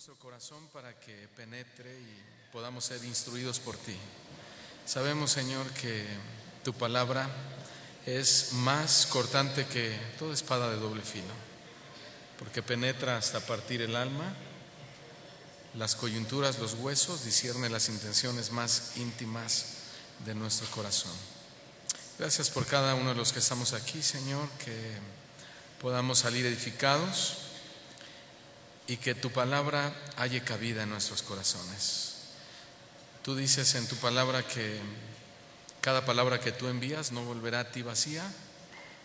nuestro corazón para que penetre y podamos ser instruidos por ti. Sabemos, Señor, que tu palabra es más cortante que toda espada de doble filo, porque penetra hasta partir el alma, las coyunturas, los huesos, discierne las intenciones más íntimas de nuestro corazón. Gracias por cada uno de los que estamos aquí, Señor, que podamos salir edificados y que tu palabra halle cabida en nuestros corazones. Tú dices en tu palabra que cada palabra que tú envías no volverá a ti vacía,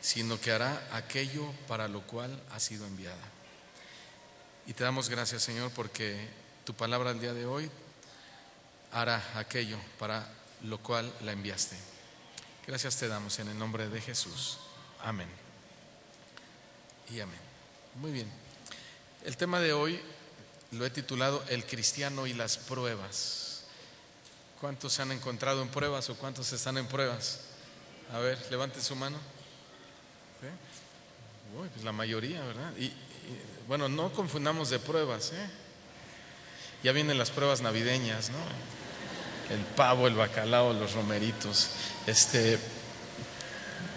sino que hará aquello para lo cual ha sido enviada. Y te damos gracias, Señor, porque tu palabra el día de hoy hará aquello para lo cual la enviaste. Gracias te damos en el nombre de Jesús. Amén. Y amén. Muy bien. El tema de hoy lo he titulado El cristiano y las pruebas. ¿Cuántos se han encontrado en pruebas o cuántos están en pruebas? A ver, levante su mano. ¿Sí? Uy, pues la mayoría, ¿verdad? Y bueno, no confundamos de pruebas, ¿eh? Ya vienen las pruebas navideñas, ¿no? El pavo, el bacalao, los romeritos.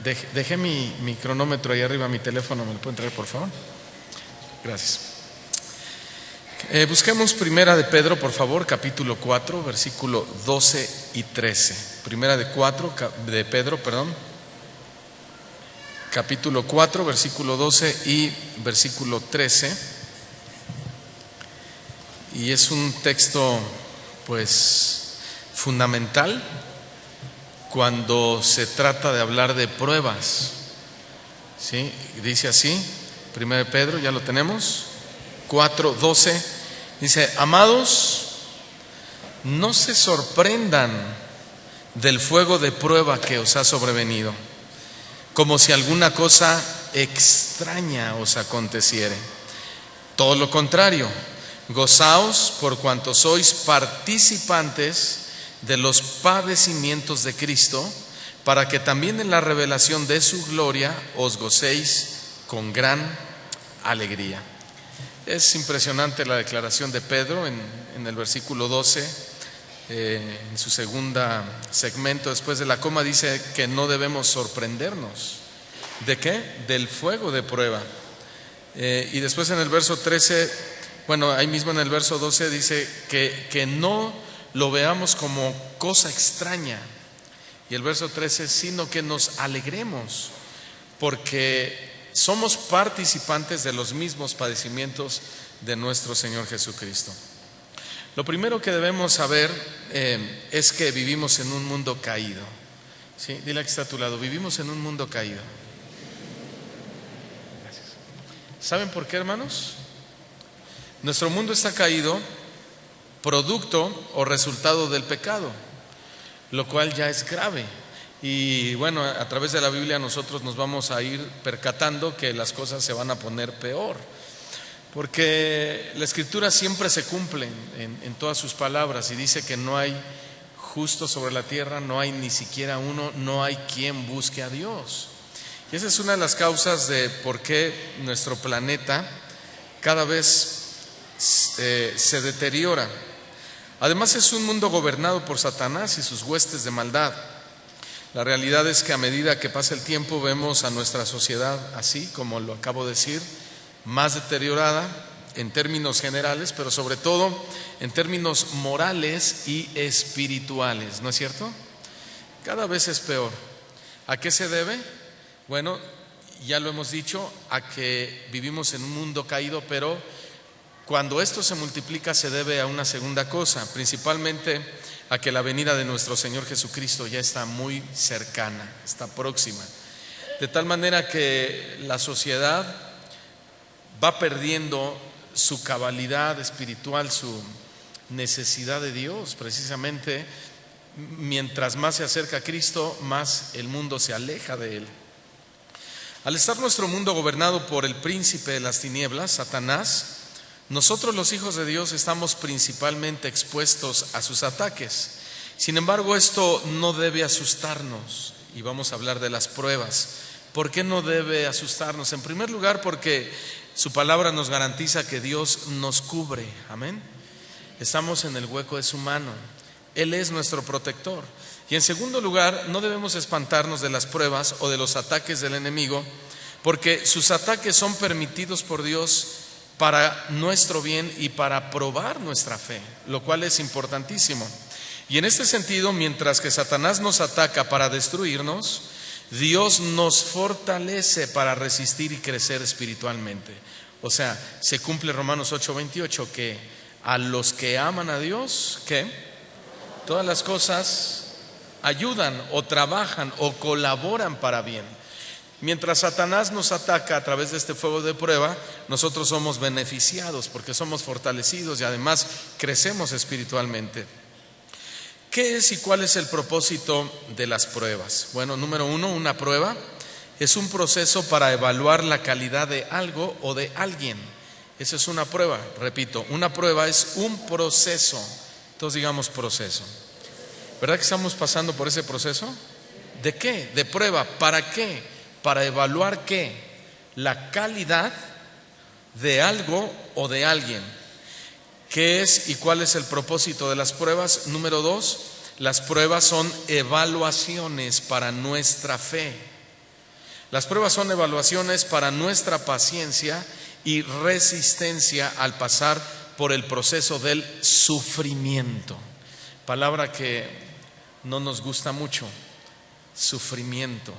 Dejé mi cronómetro ahí arriba, mi teléfono, ¿me lo pueden traer, por favor? Gracias. Busquemos Primera de Pedro, por favor, capítulo 4, versículo 12 y 13. Primera de Pedro, capítulo 4, versículo 12 y versículo 13. Y es un texto, pues, fundamental cuando se trata de hablar de pruebas. ¿Sí? Dice así, Primera de Pedro, ya lo tenemos, 4:12. Dice: amados, no se sorprendan del fuego de prueba que os ha sobrevenido, como si alguna cosa extraña os aconteciere. Todo lo contrario, gozaos por cuanto sois participantes de los padecimientos de Cristo, para que también en la revelación de su gloria os gocéis con gran alegría. Es impresionante la declaración de Pedro en el versículo 12, en su segunda segmento, después de la coma, dice que no debemos sorprendernos. ¿De qué? Del fuego de prueba. Y después en el verso 13, bueno, ahí mismo en el verso 12 dice que no lo veamos como cosa extraña. Y el verso 13, sino que nos alegremos, porque somos participantes de los mismos padecimientos de nuestro Señor Jesucristo. Lo primero que debemos saber es que vivimos en un mundo caído. ¿Sí? Dile que está a tu lado: vivimos en un mundo caído. Gracias. ¿Saben por qué, hermanos? Nuestro mundo está caído producto o resultado del pecado, lo cual ya es grave. Y bueno, a través de la Biblia nosotros nos vamos a ir percatando que las cosas se van a poner peor, porque la Escritura siempre se cumple en todas sus palabras, y dice que no hay justo sobre la tierra, no hay ni siquiera uno, no hay quien busque a Dios. Y esa es una de las causas de por qué nuestro planeta cada vez se deteriora. Además, es un mundo gobernado por Satanás y sus huestes de maldad. La realidad es que a medida que pasa el tiempo vemos a nuestra sociedad, así como lo acabo de decir, más deteriorada en términos generales, pero sobre todo en términos morales y espirituales, ¿no es cierto? Cada vez es peor. ¿A qué se debe? Bueno, ya lo hemos dicho, a que vivimos en un mundo caído, pero cuando esto se multiplica se debe a una segunda cosa, principalmente a que la venida de nuestro Señor Jesucristo ya está muy cercana, está próxima, de tal manera que la sociedad va perdiendo su cabalidad espiritual, su necesidad de Dios. Precisamente, mientras más se acerca a Cristo, más el mundo se aleja de Él. Al estar nuestro mundo gobernado por el príncipe de las tinieblas, Satanás, nosotros los hijos de Dios estamos principalmente expuestos a sus ataques. Sin embargo, esto no debe asustarnos, y vamos a hablar de las pruebas. ¿Por qué no debe asustarnos? En primer lugar, porque Su palabra nos garantiza que Dios nos cubre, amén. Estamos en el hueco de su mano. Él es nuestro protector. Y en segundo lugar, no debemos espantarnos de las pruebas o de los ataques del enemigo, porque sus ataques son permitidos por Dios para nuestro bien y para probar nuestra fe, lo cual es importantísimo. Y en este sentido, mientras que Satanás nos ataca para destruirnos, Dios nos fortalece para resistir y crecer espiritualmente. O sea, se cumple Romanos 8:28, que a los que aman a Dios, ¿qué? Todas las cosas ayudan o trabajan o colaboran para bien. Mientras Satanás nos ataca a través de este fuego de prueba, nosotros somos beneficiados porque somos fortalecidos y además crecemos espiritualmente. ¿Qué es y cuál es el propósito de las pruebas? Bueno, número uno, una prueba es un proceso para evaluar la calidad de algo o de alguien. Esa es una prueba, repito, una prueba es un proceso. Todos digamos proceso. ¿Verdad que estamos pasando por ese proceso? ¿De qué? De prueba. ¿Para qué? Para evaluar ¿qué? La calidad de algo o de alguien. ¿Qué es y cuál es el propósito de las pruebas? Número dos, las pruebas son evaluaciones para nuestra fe. Las pruebas son evaluaciones para nuestra paciencia y resistencia al pasar por el proceso del sufrimiento. Palabra que no nos gusta mucho, sufrimiento.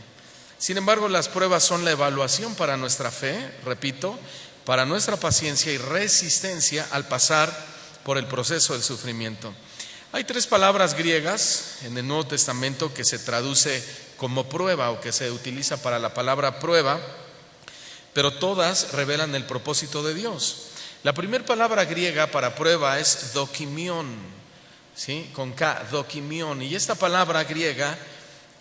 Sin embargo, las pruebas son la evaluación para nuestra fe, repito, para nuestra paciencia y resistencia al pasar por el proceso del sufrimiento. Hay tres palabras griegas en el Nuevo Testamento que se traduce como prueba o que se utiliza para la palabra prueba, pero todas revelan el propósito de Dios. La primera palabra griega para prueba es dokimion, ¿sí? Con K, dokimion. Y esta palabra griega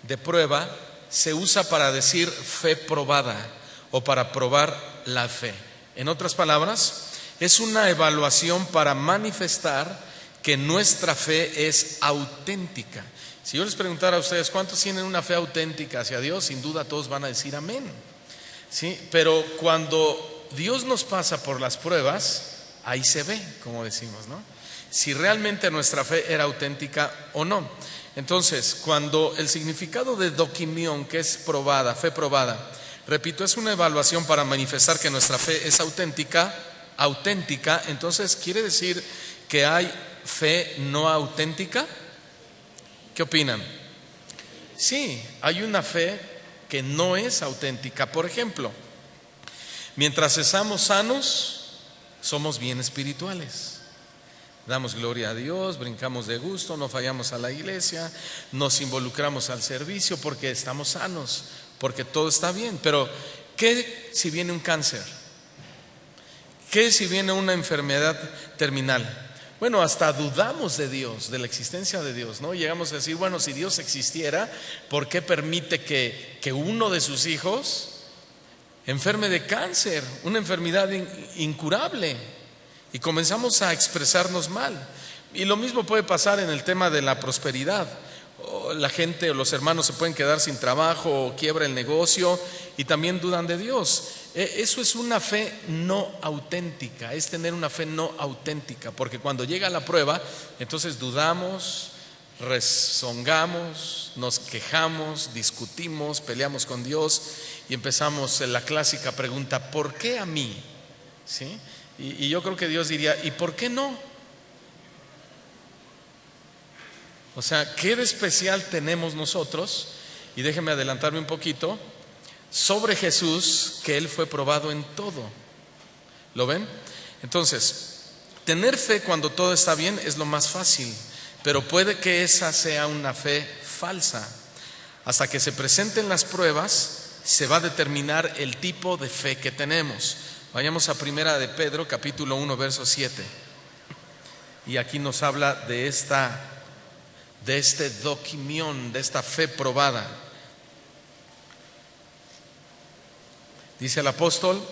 de prueba se usa para decir fe probada o para probar la fe. En otras palabras, es una evaluación para manifestar que nuestra fe es auténtica. Si yo les preguntara a ustedes cuántos tienen una fe auténtica hacia Dios, sin duda todos van a decir amén. ¿Sí? Pero cuando Dios nos pasa por las pruebas, ahí se ve, como decimos, ¿no? Si realmente nuestra fe era auténtica o no. Entonces, cuando el significado de dokimion, que es probada, fe probada, repito, es una evaluación para manifestar que nuestra fe es auténtica, entonces quiere decir que hay fe no auténtica. ¿Qué opinan? Sí, hay una fe que no es auténtica. Por ejemplo, mientras estamos sanos, somos bien espirituales. Damos gloria a Dios, brincamos de gusto, no fallamos a la iglesia, nos involucramos al servicio porque estamos sanos, porque todo está bien. Pero ¿qué si viene un cáncer? ¿Qué si viene una enfermedad terminal? Bueno, hasta dudamos de Dios, de la existencia de Dios, ¿no? Llegamos a decir, bueno, si Dios existiera, ¿por qué permite que uno de sus hijos enferme de cáncer, una enfermedad incurable? Y comenzamos a expresarnos mal. Y lo mismo puede pasar en el tema de la prosperidad. La gente o los hermanos se pueden quedar sin trabajo o quiebra el negocio y también dudan de Dios. Eso es una fe no auténtica, es tener una fe no auténtica, porque cuando llega la prueba, entonces dudamos, rezongamos, nos quejamos, discutimos, peleamos con Dios y empezamos la clásica pregunta, ¿por qué a mí? ¿Sí? Y yo creo que Dios diría, ¿y por qué no? O sea, ¿qué de especial tenemos nosotros? Y déjenme adelantarme un poquito sobre Jesús, que Él fue probado en todo. ¿Lo ven? Entonces, tener fe cuando todo está bien es lo más fácil, pero puede que esa sea una fe falsa. Hasta que se presenten las pruebas, se va a determinar el tipo de fe que tenemos. Vayamos a Primera de Pedro, capítulo 1, verso 7. Y aquí nos habla de este dokimion, de esta fe probada. Dice el apóstol,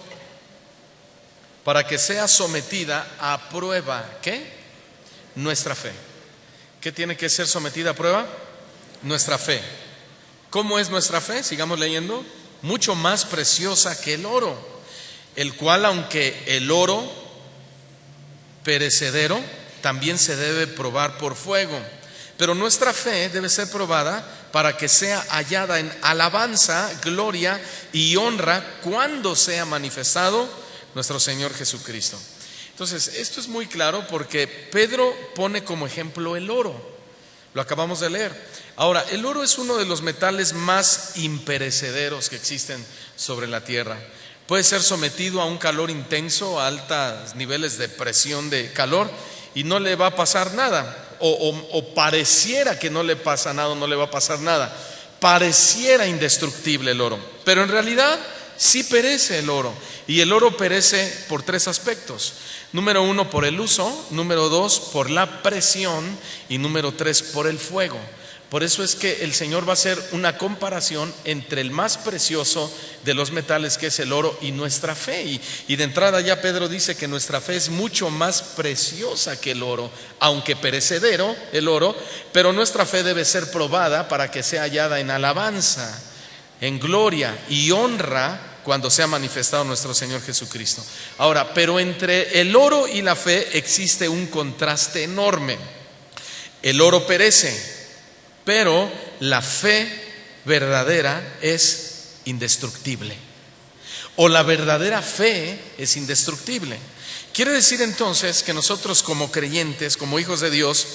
para que sea sometida a prueba, ¿qué? Nuestra fe. ¿Qué tiene que ser sometida a prueba? Nuestra fe. ¿Cómo es nuestra fe? Sigamos leyendo. Mucho más preciosa que el oro, el cual, aunque el oro perecedero, también se debe probar por fuego. Pero nuestra fe debe ser probada para que sea hallada en alabanza, gloria y honra cuando sea manifestado nuestro Señor Jesucristo. Entonces, esto es muy claro porque Pedro pone como ejemplo el oro. Lo acabamos de leer. Ahora, el oro es uno de los metales más imperecederos que existen sobre la tierra. Puede ser sometido a un calor intenso, a altos niveles de presión de calor, y no le va a pasar nada. O pareciera que no le pasa nada, no le va a pasar nada. Pareciera indestructible el oro, pero en realidad sí perece el oro. Y el oro perece por tres aspectos. Número uno, por el uso. Número dos, por la presión. Y número tres, por el fuego. Por eso es que el Señor va a hacer una comparación entre el más precioso de los metales, que es el oro, y nuestra fe. Y de entrada ya Pedro dice que nuestra fe es mucho más preciosa que el oro, aunque perecedero el oro, pero nuestra fe debe ser probada para que sea hallada en alabanza, en gloria y honra cuando sea manifestado nuestro Señor Jesucristo. Ahora, pero entre el oro y la fe existe un contraste enorme. El oro perece, pero la fe verdadera es indestructible, o la verdadera fe es indestructible. Quiere decir entonces que nosotros, como creyentes, como hijos de Dios,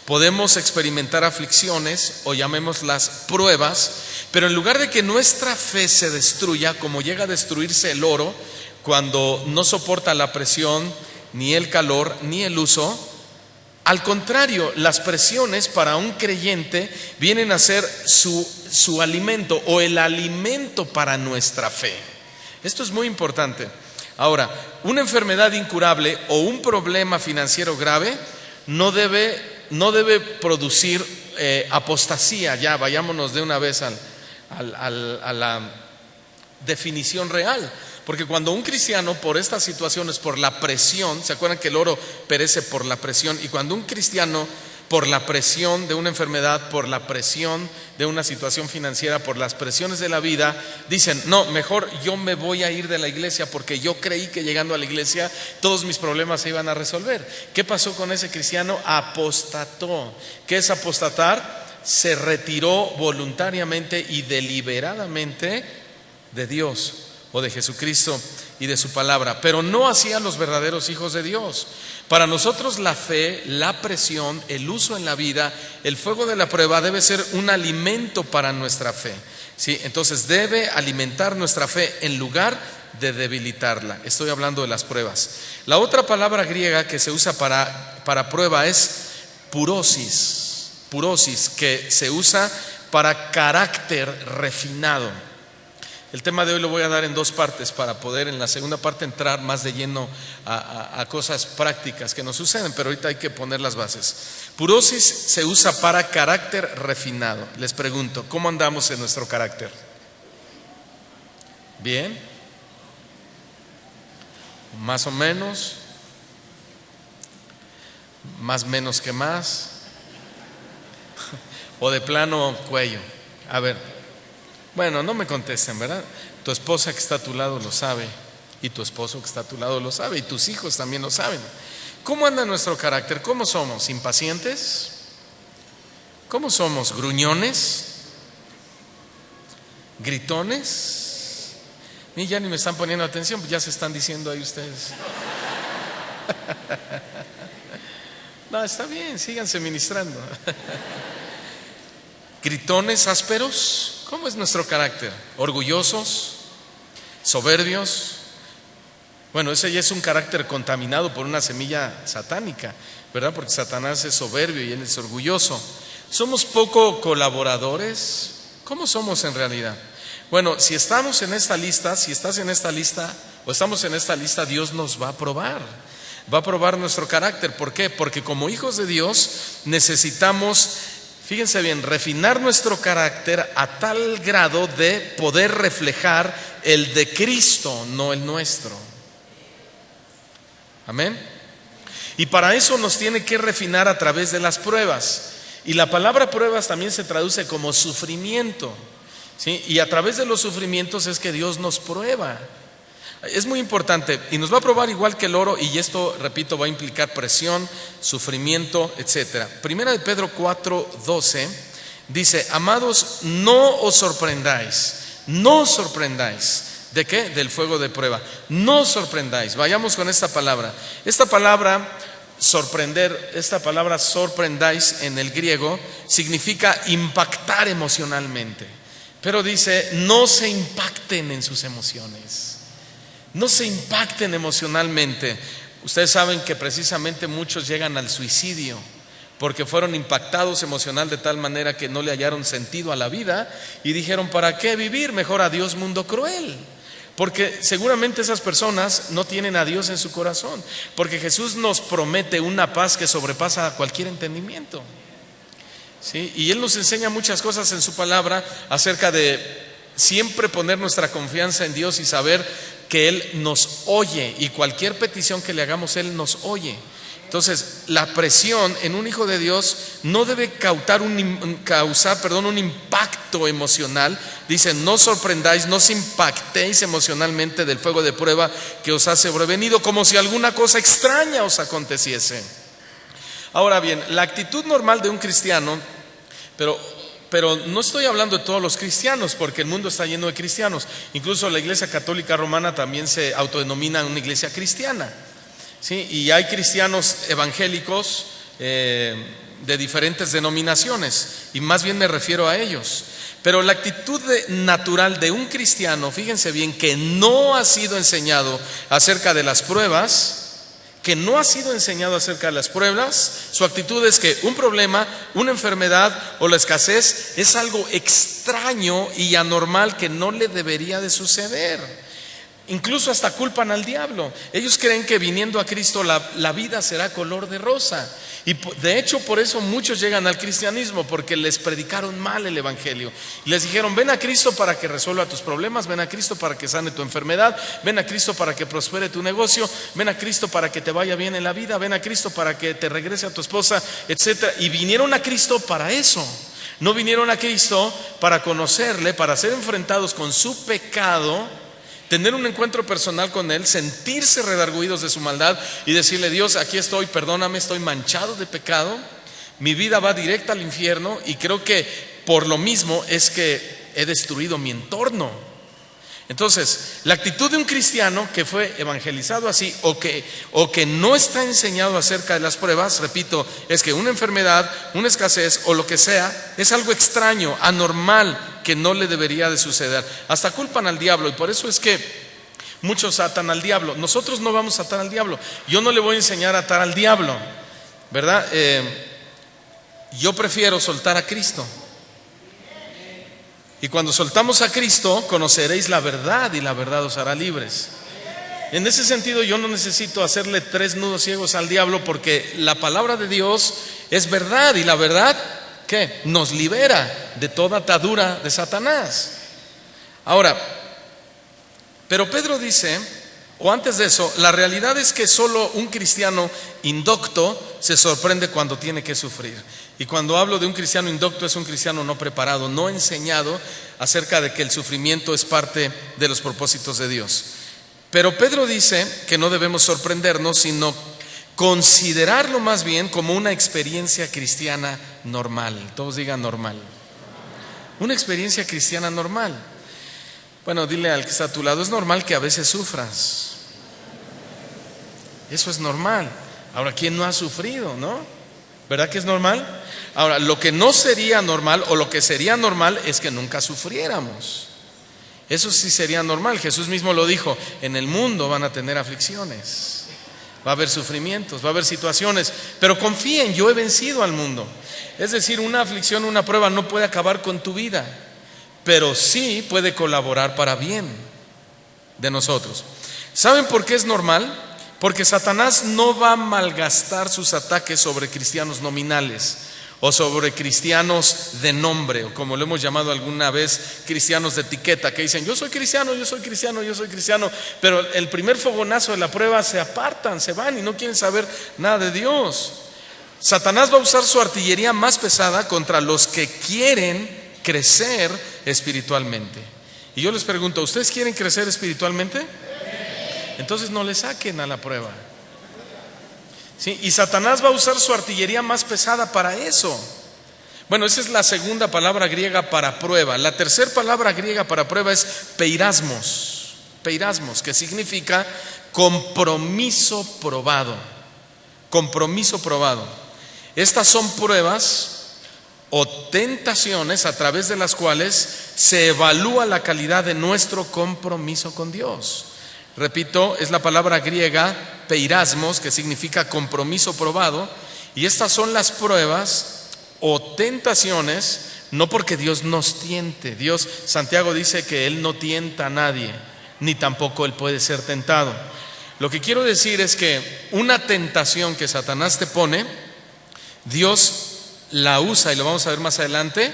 podemos experimentar aflicciones, o llamémoslas pruebas, pero en lugar de que nuestra fe se destruya, como llega a destruirse el oro cuando no soporta la presión, ni el calor, ni el uso, al contrario, las presiones para un creyente vienen a ser su alimento, o el alimento para nuestra fe. Esto es muy importante. Ahora, una enfermedad incurable o un problema financiero grave no debe producir apostasía. Ya vayámonos de una vez a la definición real. Porque cuando un cristiano, por estas situaciones, por la presión, ¿se acuerdan que el oro perece por la presión? Y cuando un cristiano, por la presión de una enfermedad, por la presión de una situación financiera, por las presiones de la vida, dicen: no, mejor yo me voy a ir de la iglesia porque yo creí que llegando a la iglesia todos mis problemas se iban a resolver. ¿Qué pasó con ese cristiano? Apostató. ¿Qué es apostatar? Se retiró voluntariamente y deliberadamente de Dios, o de Jesucristo y de su palabra, pero no así a los verdaderos hijos de Dios. Para nosotros la fe, la presión, el uso en la vida, el fuego de la prueba debe ser un alimento para nuestra fe, ¿sí? Entonces debe alimentar nuestra fe en lugar de debilitarla. Estoy hablando de las pruebas. La otra palabra griega que se usa para prueba es purosis, que se usa para carácter refinado. El tema de hoy lo voy a dar en dos partes para poder en la segunda parte entrar más de lleno a cosas prácticas que nos suceden, pero ahorita hay que poner las bases. Purosis se usa para carácter refinado. Les pregunto, ¿cómo andamos en nuestro carácter? ¿Bien? ¿Más o menos? ¿Más menos que más? ¿O de plano cuello? A ver. Bueno, no me contesten, ¿verdad? Tu esposa que está a tu lado lo sabe, y tu esposo que está a tu lado lo sabe, y tus hijos también lo saben. ¿Cómo anda nuestro carácter? ¿Cómo somos? ¿Impacientes? ¿Cómo somos? ¿Gruñones? ¿Gritones? Y ya ni me están poniendo atención, ya se están diciendo ahí ustedes. No, está bien, síganse ministrando. ¿Gritones, ásperos? ¿Cómo es nuestro carácter? ¿Orgullosos? ¿Soberbios? Bueno, ese ya es un carácter contaminado por una semilla satánica, ¿verdad? Porque Satanás es soberbio y él es orgulloso. ¿Somos poco colaboradores? ¿Cómo somos en realidad? Bueno, si estamos en esta lista, si estás en esta lista o estamos en esta lista, Dios nos va a probar. Va a probar nuestro carácter. ¿Por qué? Porque como hijos de Dios necesitamos, fíjense bien, refinar nuestro carácter a tal grado de poder reflejar el de Cristo, no el nuestro. Amén. Y para eso nos tiene que refinar a través de las pruebas. Y la palabra pruebas también se traduce como sufrimiento, ¿sí? Y a través de los sufrimientos es que Dios nos prueba. Es muy importante y nos va a probar igual que el oro, y esto, repito, va a implicar presión, sufrimiento, etc. Primera de Pedro 4:12 dice: amados, no os sorprendáis. ¿De qué? Del fuego de prueba. No os sorprendáis. Vayamos con esta palabra. Esta palabra sorprendáis en el griego significa impactar emocionalmente. Pero dice: no se impacten en sus emociones. No se impacten emocionalmente. Ustedes saben que precisamente muchos llegan al suicidio porque fueron impactados emocional de tal manera que no le hallaron sentido a la vida y dijeron: ¿para qué vivir? Mejor adiós mundo cruel. Porque seguramente esas personas no tienen a Dios en su corazón, porque Jesús nos promete una paz que sobrepasa cualquier entendimiento, ¿sí? Y Él nos enseña muchas cosas en su palabra acerca de siempre poner nuestra confianza en Dios y saber que Él nos oye, y cualquier petición que le hagamos Él nos oye. Entonces, la presión en un hijo de Dios no debe causar un impacto emocional. Dice: no os sorprendáis, no os impactéis emocionalmente del fuego de prueba que os ha sobrevenido, como si alguna cosa extraña os aconteciese. Ahora bien, la actitud normal de un cristiano, pero no estoy hablando de todos los cristianos, porque el mundo está lleno de cristianos. Incluso la Iglesia Católica Romana también se autodenomina una iglesia cristiana, ¿sí? Y hay cristianos evangélicos de diferentes denominaciones, y más bien me refiero a ellos. Pero la actitud natural de un cristiano, fíjense bien, que no ha sido enseñado acerca de las pruebas, su actitud es que un problema, una enfermedad o la escasez es algo extraño y anormal que no le debería de suceder. Incluso hasta culpan al diablo. Ellos creen que viniendo a Cristo la vida será color de rosa. Y de hecho por eso muchos llegan al cristianismo, porque les predicaron mal el evangelio. Les dijeron: ven a Cristo para que resuelva tus problemas, ven a Cristo para que sane tu enfermedad, ven a Cristo para que prospere tu negocio, ven a Cristo para que te vaya bien en la vida, ven a Cristo para que te regrese a tu esposa, etc. Y vinieron a Cristo para eso. No vinieron a Cristo para conocerle, para ser enfrentados con su pecado, tener un encuentro personal con Él, sentirse redargüidos de su maldad y decirle: Dios, aquí estoy, perdóname, estoy manchado de pecado, mi vida va directa al infierno, y creo que por lo mismo es que he destruido mi entorno. Entonces, la actitud de un cristiano que fue evangelizado así, o que no está enseñado acerca de las pruebas, repito, es que una enfermedad, una escasez o lo que sea es algo extraño, anormal, que no le debería de suceder. Hasta culpan al diablo, y por eso es que muchos atan al diablo. Nosotros no vamos a atar al diablo. Yo no le voy a enseñar a atar al diablo, ¿verdad? Yo prefiero soltar a Cristo. Y cuando soltamos a Cristo, conoceréis la verdad, y la verdad os hará libres. En ese sentido, yo no necesito hacerle 3 nudos ciegos al diablo, porque la palabra de Dios es verdad, y la verdad, ¿qué? Nos libera de toda atadura de Satanás. Ahora, pero Pedro dice, o antes de eso, la realidad es que solo un cristiano indocto se sorprende cuando tiene que sufrir. Y cuando hablo de un cristiano indocto, es un cristiano no preparado, no enseñado acerca de que el sufrimiento es parte de los propósitos de Dios. Pero Pedro dice que no debemos sorprendernos, sino considerarlo más bien como una experiencia cristiana normal. Todos digan normal. Una experiencia cristiana normal. Bueno, dile al que está a tu lado: es normal que a veces sufras. Eso es normal. Ahora, ¿quién no ha sufrido, no? ¿Verdad que es normal? Ahora, lo que no sería normal, o lo que sería normal, es que nunca sufriéramos. Eso sí sería normal. Jesús mismo lo dijo: en el mundo van a tener aflicciones, va a haber sufrimientos, va a haber situaciones, pero confíen, yo he vencido al mundo. Es decir, una aflicción, una prueba no puede acabar con tu vida, pero sí puede colaborar para bien de nosotros. ¿Saben por qué es normal? Porque Satanás no va a malgastar sus ataques sobre cristianos nominales, o sobre cristianos de nombre, o como lo hemos llamado alguna vez, cristianos de etiqueta, que dicen: yo soy cristiano, yo soy cristiano, yo soy cristiano, pero el primer fogonazo de la prueba se apartan, se van y no quieren saber nada de Dios. Satanás va a usar su artillería más pesada contra los que quieren crecer espiritualmente. Y yo les pregunto: ¿ustedes quieren crecer espiritualmente? entonces no le saquen a la prueba. ¿Sí? Y Satanás va a usar su artillería más pesada para eso. Bueno, esa es la segunda palabra griega para prueba. La tercera palabra griega para prueba es peirasmos. Peirasmos, que significa compromiso probado. Compromiso probado. Estas son pruebas o tentaciones a través de las cuales se evalúa la calidad de nuestro compromiso con Dios. Repito, es la palabra griega peirasmos, que significa compromiso probado, y estas son las pruebas o tentaciones, no porque Dios nos tiente. Santiago dice que Él no tienta a nadie, ni tampoco Él puede ser tentado. Lo que quiero decir es que una tentación que Satanás te pone, Dios la usa, y lo vamos a ver más adelante,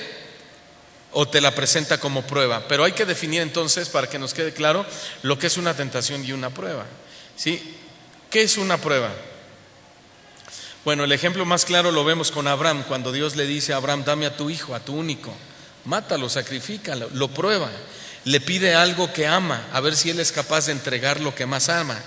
o te la presenta como prueba. Pero hay que definir entonces, para que nos quede claro, lo que es una tentación y una prueba. ¿Sí? ¿Qué es una prueba? Bueno, el ejemplo más claro lo vemos con Abraham, cuando Dios le dice a Abraham: dame a tu hijo, a tu único, mátalo, sacrifícalo. Lo prueba, le pide algo que ama, a ver si él es capaz de entregar lo que más ama.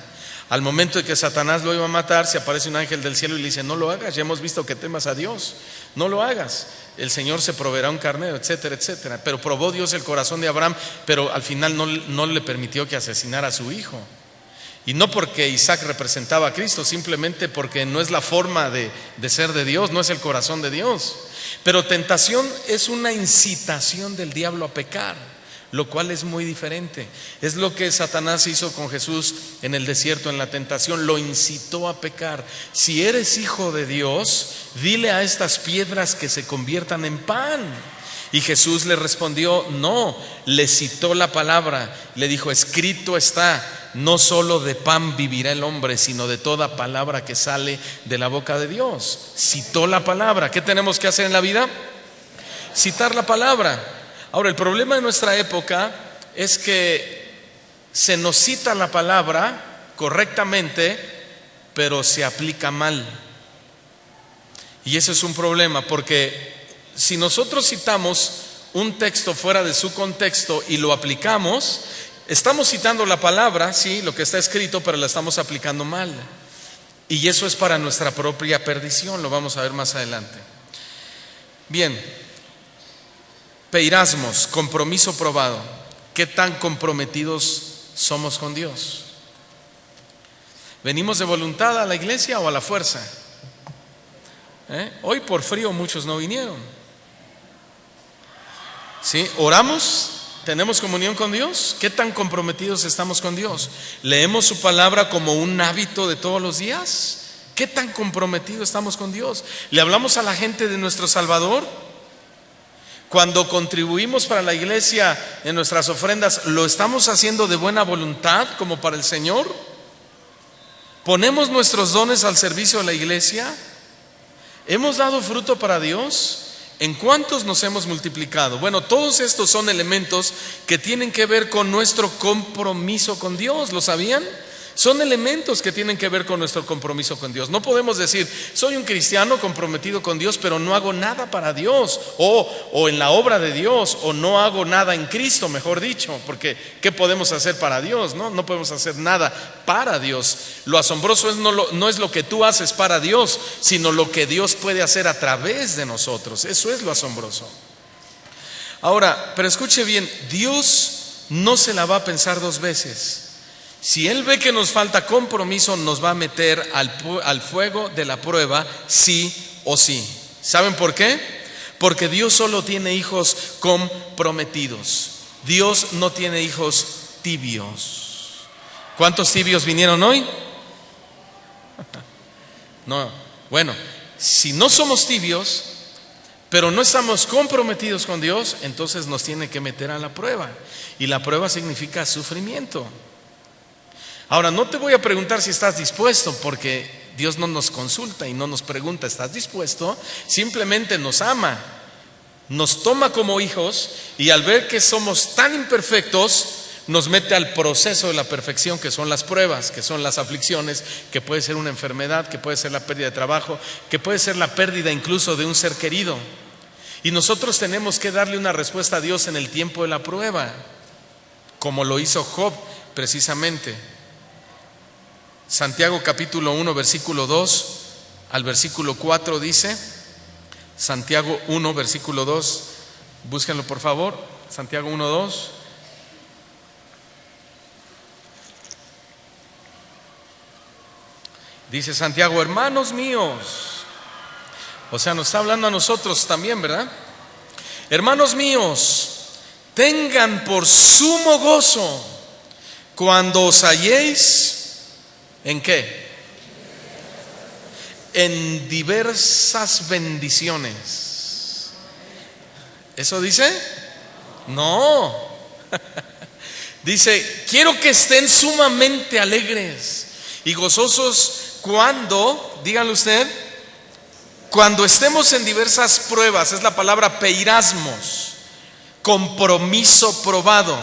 Al momento de que Satanás lo iba a matar, se aparece un ángel del cielo y le dice: no lo hagas, ya hemos visto que temas a Dios, no lo hagas, el Señor se proveerá un carnero, etcétera, etcétera. Pero probó Dios el corazón de Abraham, pero al final no le permitió que asesinara a su hijo. Y no porque Isaac representaba a Cristo, simplemente porque no es la forma de ser de Dios, no es el corazón de Dios. Pero tentación es una incitación del diablo a pecar, lo cual es muy diferente. Es lo que Satanás hizo con Jesús en el desierto, en la tentación, lo incitó a pecar. Si eres hijo de Dios, dile a estas piedras que se conviertan en pan. Y Jesús le respondió: no, le citó la palabra, le dijo: escrito está, no solo de pan vivirá el hombre, sino de toda palabra que sale de la boca de Dios. Citó la palabra. ¿Qué tenemos que hacer en la vida? Citar la palabra. Ahora, el problema de nuestra época es que se nos cita la palabra correctamente, pero se aplica mal. Y eso es un problema, porque si nosotros citamos un texto fuera de su contexto y lo aplicamos, estamos citando la palabra, sí, lo que está escrito, pero la estamos aplicando mal. Y eso es para nuestra propia perdición, lo vamos a ver más adelante. Bien, peirasmos, compromiso probado. ¿Qué tan comprometidos somos con Dios? ¿Venimos de voluntad a la iglesia o a la fuerza? Hoy por frío muchos no vinieron. ¿Sí? ¿Oramos? ¿Tenemos comunión con Dios? ¿Qué tan comprometidos estamos con Dios? ¿Leemos su palabra como un hábito de todos los días? ¿Qué tan comprometidos estamos con Dios? ¿Le hablamos a la gente de nuestro Salvador? Cuando contribuimos para la iglesia en nuestras ofrendas, ¿lo estamos haciendo de buena voluntad como para el Señor? ¿Ponemos nuestros dones al servicio de la iglesia? ¿Hemos dado fruto para Dios? ¿En cuántos nos hemos multiplicado? Bueno, todos estos son elementos que tienen que ver con nuestro compromiso con Dios. ¿Lo sabían? Son elementos que tienen que ver con nuestro compromiso con Dios. No podemos decir: soy un cristiano comprometido con Dios, pero no hago nada para Dios, o en la obra de Dios, o no hago nada en Cristo, mejor dicho, porque ¿qué podemos hacer para Dios? No podemos hacer nada para Dios. Lo asombroso no es lo que tú haces para Dios, sino lo que Dios puede hacer a través de nosotros. Eso es lo asombroso. Ahora, pero escuche bien, Dios no se la va a pensar dos veces. Si Él ve que nos falta compromiso, nos va a meter al fuego de la prueba, sí o sí. ¿Saben por qué? Porque Dios solo tiene hijos comprometidos. Dios no tiene hijos tibios. ¿Cuántos tibios vinieron hoy? No. Bueno, si no somos tibios, pero no estamos comprometidos con Dios, entonces nos tiene que meter a la prueba. Y la prueba significa sufrimiento. Ahora, no te voy a preguntar si estás dispuesto, porque Dios no nos consulta y no nos pregunta: ¿estás dispuesto? Simplemente nos ama, nos toma como hijos, y al ver que somos tan imperfectos, nos mete al proceso de la perfección, que son las pruebas, que son las aflicciones, que puede ser una enfermedad, que puede ser la pérdida de trabajo, que puede ser la pérdida incluso de un ser querido. Y nosotros tenemos que darle una respuesta a Dios en el tiempo de la prueba, como lo hizo Job precisamente. Santiago capítulo 1, versículo 2 al versículo 4 dice, Santiago 1, versículo 2, búsquenlo por favor, Santiago 1, 2. Dice Santiago, hermanos míos, o sea, nos está hablando a nosotros también, ¿verdad? Hermanos míos, tengan por sumo gozo cuando os halléis, ¿en qué? En diversas bendiciones. ¿Eso dice? No. Dice, quiero que estén sumamente alegres y gozosos cuando, díganlo usted, cuando estemos en diversas pruebas. Es la palabra peirasmos, compromiso probado.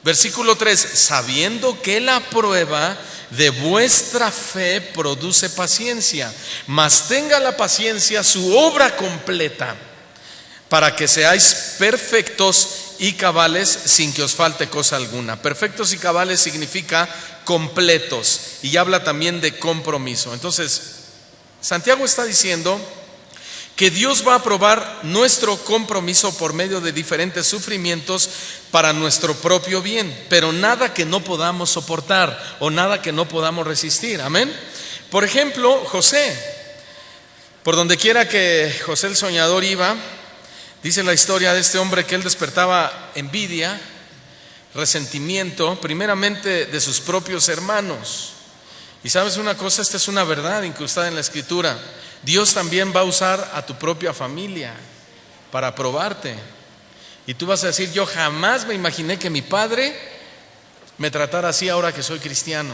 Versículo 3, sabiendo que la prueba de vuestra fe produce paciencia, mas tenga la paciencia su obra completa, para que seáis perfectos y cabales sin que os falte cosa alguna. Perfectos y cabales significa completos, y habla también de compromiso. Entonces, Santiago está diciendo que Dios va a probar nuestro compromiso por medio de diferentes sufrimientos para nuestro propio bien, pero nada que no podamos soportar o nada que no podamos resistir. Amén. Por ejemplo, José, por donde quiera que José el soñador iba, dice la historia de este hombre que él despertaba envidia, resentimiento, primeramente de sus propios hermanos. Y sabes una cosa, esta es una verdad incrustada en la Escritura. Dios también va a usar a tu propia familia para probarte. Y tú vas a decir, yo jamás me imaginé que mi padre me tratara así ahora que soy cristiano.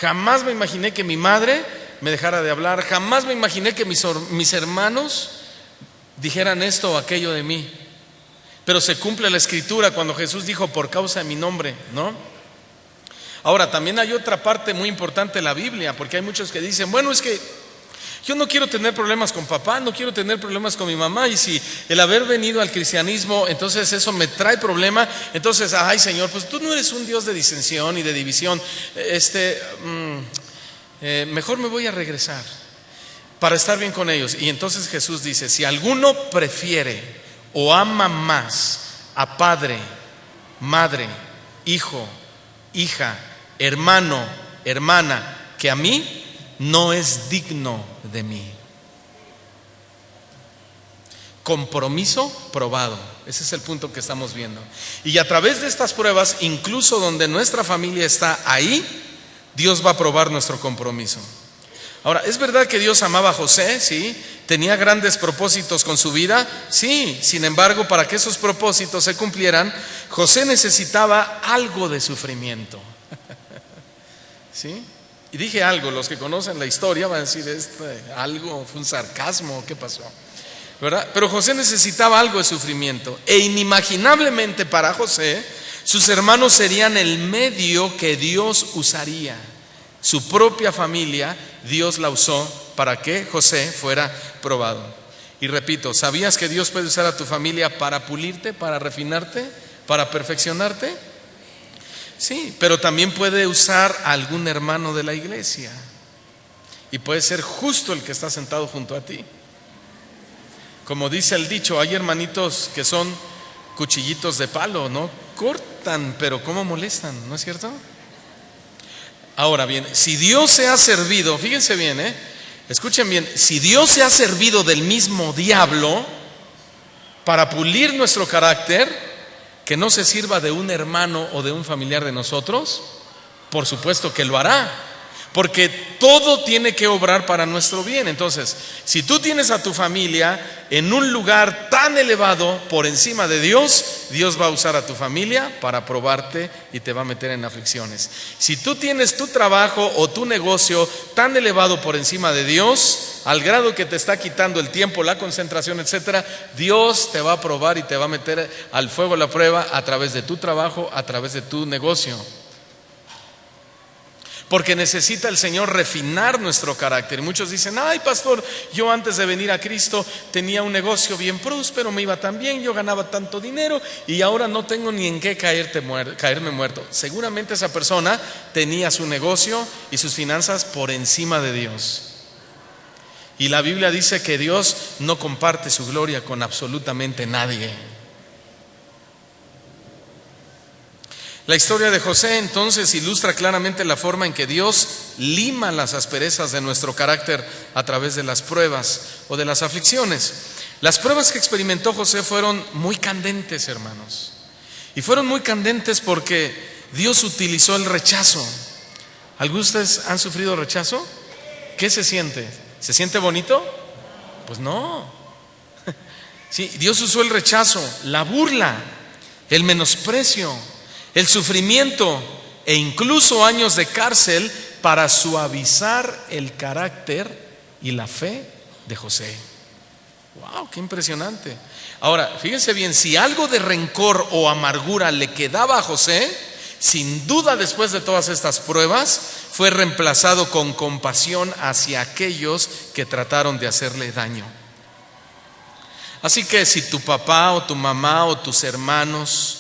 Jamás me imaginé que mi madre me dejara de hablar. Jamás me imaginé que mis hermanos dijeran esto o aquello de mí. Pero se cumple la Escritura cuando Jesús dijo, por causa de mi nombre, ¿no? Ahora, también hay otra parte muy importante de la Biblia, porque hay muchos que dicen, bueno, es que yo no quiero tener problemas con papá, no quiero tener problemas con mi mamá, y si el haber venido al cristianismo, entonces eso me trae problema, entonces, ay Señor, pues tú no eres un Dios de disensión y de división, mejor me voy a regresar para estar bien con ellos. Y entonces Jesús dice, si alguno prefiere o ama más a padre, madre, hijo, hija, hermano, hermana que a mí, no es digno de mí. Compromiso probado. Ese es el punto que estamos viendo. Y a través de estas pruebas, incluso donde nuestra familia está ahí, Dios va a probar nuestro compromiso. Ahora, ¿es verdad que Dios amaba a José? Sí. ¿Tenía grandes propósitos con su vida? Sí. Sin embargo, para que esos propósitos se cumplieran, José necesitaba algo de sufrimiento. ¿Sí? Y dije algo, los que conocen la historia van a decir, algo fue un sarcasmo, ¿qué pasó? ¿Verdad? Pero José necesitaba algo de sufrimiento. E inimaginablemente para José, sus hermanos serían el medio que Dios usaría. Su propia familia, Dios la usó para que José fuera probado. Y repito, ¿sabías que Dios puede usar a tu familia para pulirte, para refinarte, para perfeccionarte? Sí, pero también puede usar a algún hermano de la iglesia. Y puede ser justo el que está sentado junto a ti. Como dice el dicho, hay hermanitos que son cuchillitos de palo, ¿no? Cortan, pero ¿cómo molestan? ¿No es cierto? Ahora bien, si Dios se ha servido, fíjense bien, escuchen bien, si Dios se ha servido del mismo diablo para pulir nuestro carácter, que no se sirva de un hermano o de un familiar de nosotros, por supuesto que lo hará, porque todo tiene que obrar para nuestro bien. Entonces, si tú tienes a tu familia en un lugar tan elevado por encima de Dios, Dios va a usar a tu familia para probarte y te va a meter en aflicciones. Si tú tienes tu trabajo o tu negocio tan elevado por encima de Dios, al grado que te está quitando el tiempo, la concentración, etcétera, Dios te va a probar y te va a meter al fuego la prueba a través de tu trabajo, a través de tu negocio. porque necesita el Señor refinar nuestro carácter. Y muchos dicen: ay, pastor, yo antes de venir a Cristo tenía un negocio bien próspero, me iba tan bien, yo ganaba tanto dinero y ahora no tengo ni en qué caerme muerto. Seguramente esa persona tenía su negocio y sus finanzas por encima de Dios. Y la Biblia dice que Dios no comparte su gloria con absolutamente nadie. La historia de José entonces ilustra claramente la forma en que Dios lima las asperezas de nuestro carácter a través de las pruebas o de las aflicciones. Las pruebas que experimentó José fueron muy candentes, hermanos. Y fueron muy candentes porque Dios utilizó el rechazo. ¿Algunos de ustedes han sufrido rechazo? ¿Qué se siente? ¿Se siente bonito? Pues no. Sí, Dios usó el rechazo, la burla, el menosprecio, el sufrimiento e incluso años de cárcel para suavizar el carácter y la fe de José. ¡Wow! ¡Qué impresionante! Ahora, fíjense bien, si algo de rencor o amargura le quedaba a José, sin duda después de todas estas pruebas, fue reemplazado con compasión hacia aquellos que trataron de hacerle daño. Así que si tu papá o tu mamá o tus hermanos,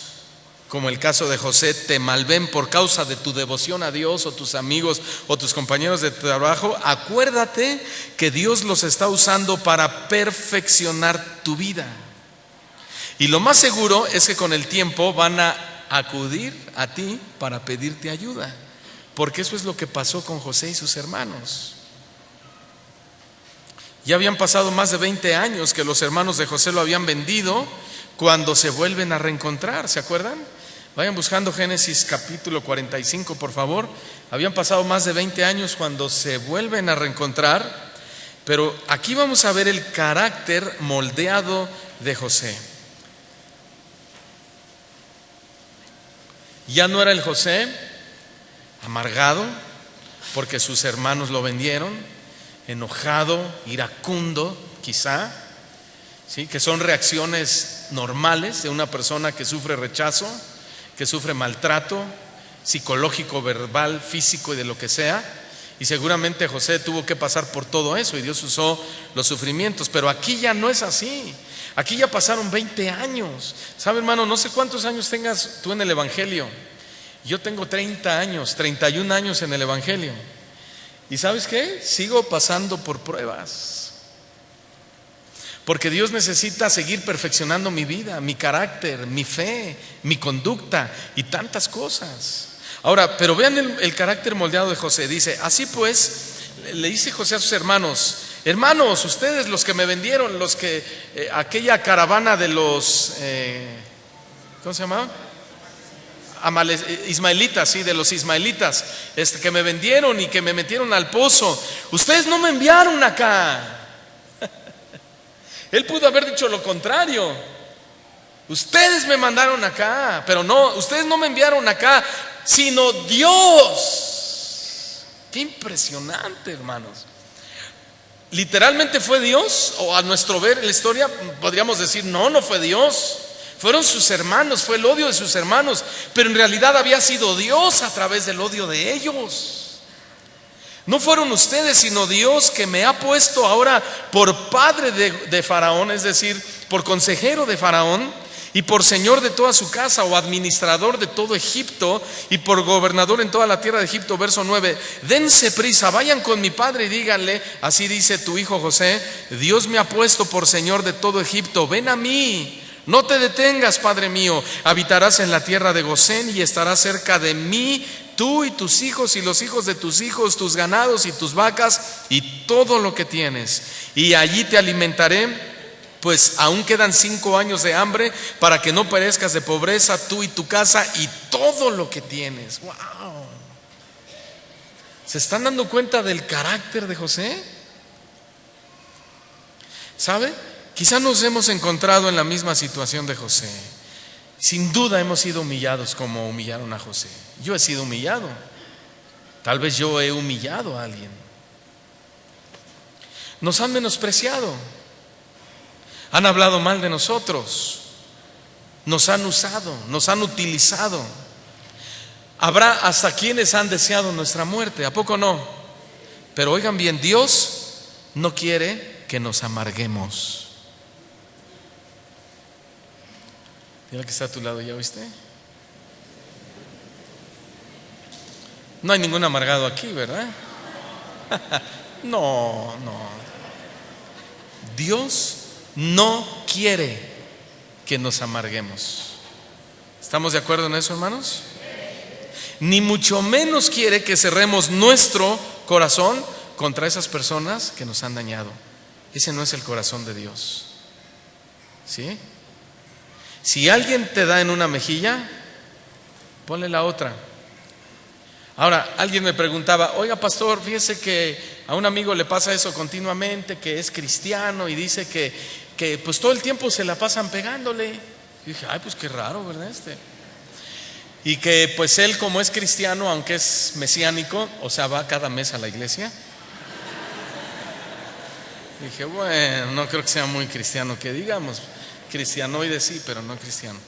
como el caso de José, te malven por causa de tu devoción a Dios, o tus amigos o tus compañeros de trabajo, acuérdate que Dios los está usando para perfeccionar tu vida. Y lo más seguro es que con el tiempo van a acudir a ti para pedirte ayuda, porque eso es lo que pasó con José y sus hermanos. Ya habían pasado más de 20 años que los hermanos de José lo habían vendido cuando se vuelven a reencontrar, ¿se acuerdan? Vayan buscando Génesis capítulo 45, por favor. Habían pasado más de 20 años cuando se vuelven a reencontrar, pero aquí vamos a ver el carácter moldeado de José. Ya no era el José amargado porque sus hermanos lo vendieron, enojado, iracundo, quizá, ¿sí? Que son reacciones normales de una persona que sufre rechazo, que sufre maltrato psicológico, verbal, físico y de lo que sea. Y seguramente José tuvo que pasar por todo eso y Dios usó los sufrimientos. Pero aquí ya no es así. Aquí ya pasaron 20 años. ¿Sabe, hermano? No sé cuántos años tengas tú en el Evangelio. Yo tengo 30 años, 31 años en el Evangelio. ¿Y sabes qué? Sigo pasando por pruebas. Porque Dios necesita seguir perfeccionando mi vida, mi carácter, mi fe, mi conducta y tantas cosas. Ahora, pero vean el carácter moldeado de José. Dice: así pues, le dice José a sus hermanos: hermanos, ustedes los que me vendieron, los que aquella caravana de los ¿cómo se llama? Ismaelitas, sí, de los ismaelitas, que me vendieron y que me metieron al pozo. Ustedes no me enviaron acá. Él pudo haber dicho lo contrario. Ustedes me mandaron acá, pero no, ustedes no me enviaron acá, sino Dios. Qué impresionante, hermanos. Literalmente fue Dios, o a nuestro ver en la historia podríamos decir: no, no fue Dios. Fueron sus hermanos, fue el odio de sus hermanos, pero en realidad había sido Dios a través del odio de ellos. No fueron ustedes, sino Dios, que me ha puesto ahora por padre de Faraón, es decir, por consejero de Faraón, y por señor de toda su casa, o administrador de todo Egipto, y por gobernador en toda la tierra de Egipto. Verso 9: dense prisa, vayan con mi padre y díganle: así dice tu hijo José, Dios me ha puesto por señor de todo Egipto, ven a mí. No te detengas, padre mío, habitarás en la tierra de Gosén y estarás cerca de mí, tú y tus hijos y los hijos de tus hijos, tus ganados y tus vacas y todo lo que tienes. Y allí te alimentaré, pues aún quedan 5 años de hambre, para que no perezcas de pobreza tú y tu casa y todo lo que tienes. ¡Wow! ¿Se están dando cuenta del carácter de José? ¿Sabe? Quizá nos hemos encontrado en la misma situación de José. Sin duda hemos sido humillados como humillaron a José. Yo he sido humillado. Tal vez yo he humillado a alguien. Nos han menospreciado. Han hablado mal de nosotros. Nos han usado, nos han utilizado. Habrá hasta quienes han deseado nuestra muerte, ¿a poco no? Pero oigan bien, Dios no quiere que nos amarguemos. Mira que está a tu lado, ¿ya oíste? No hay ningún amargado aquí, ¿verdad? No. Dios no quiere que nos amarguemos. ¿Estamos de acuerdo en eso, hermanos? Ni mucho menos quiere que cerremos nuestro corazón contra esas personas que nos han dañado. Ese no es el corazón de Dios. ¿Sí? Si alguien te da en una mejilla, ponle la otra. Ahora, alguien me preguntaba: oiga, pastor, fíjese que a un amigo le pasa eso continuamente, que es cristiano y dice que pues todo el tiempo se la pasan pegándole. Y dije: ay, pues qué raro, ¿verdad? Y que pues él, como es cristiano, aunque es mesiánico, o sea, va cada mes a la iglesia. Dije: bueno, no creo que sea muy cristiano que digamos. Cristianoide sí, pero no cristiano.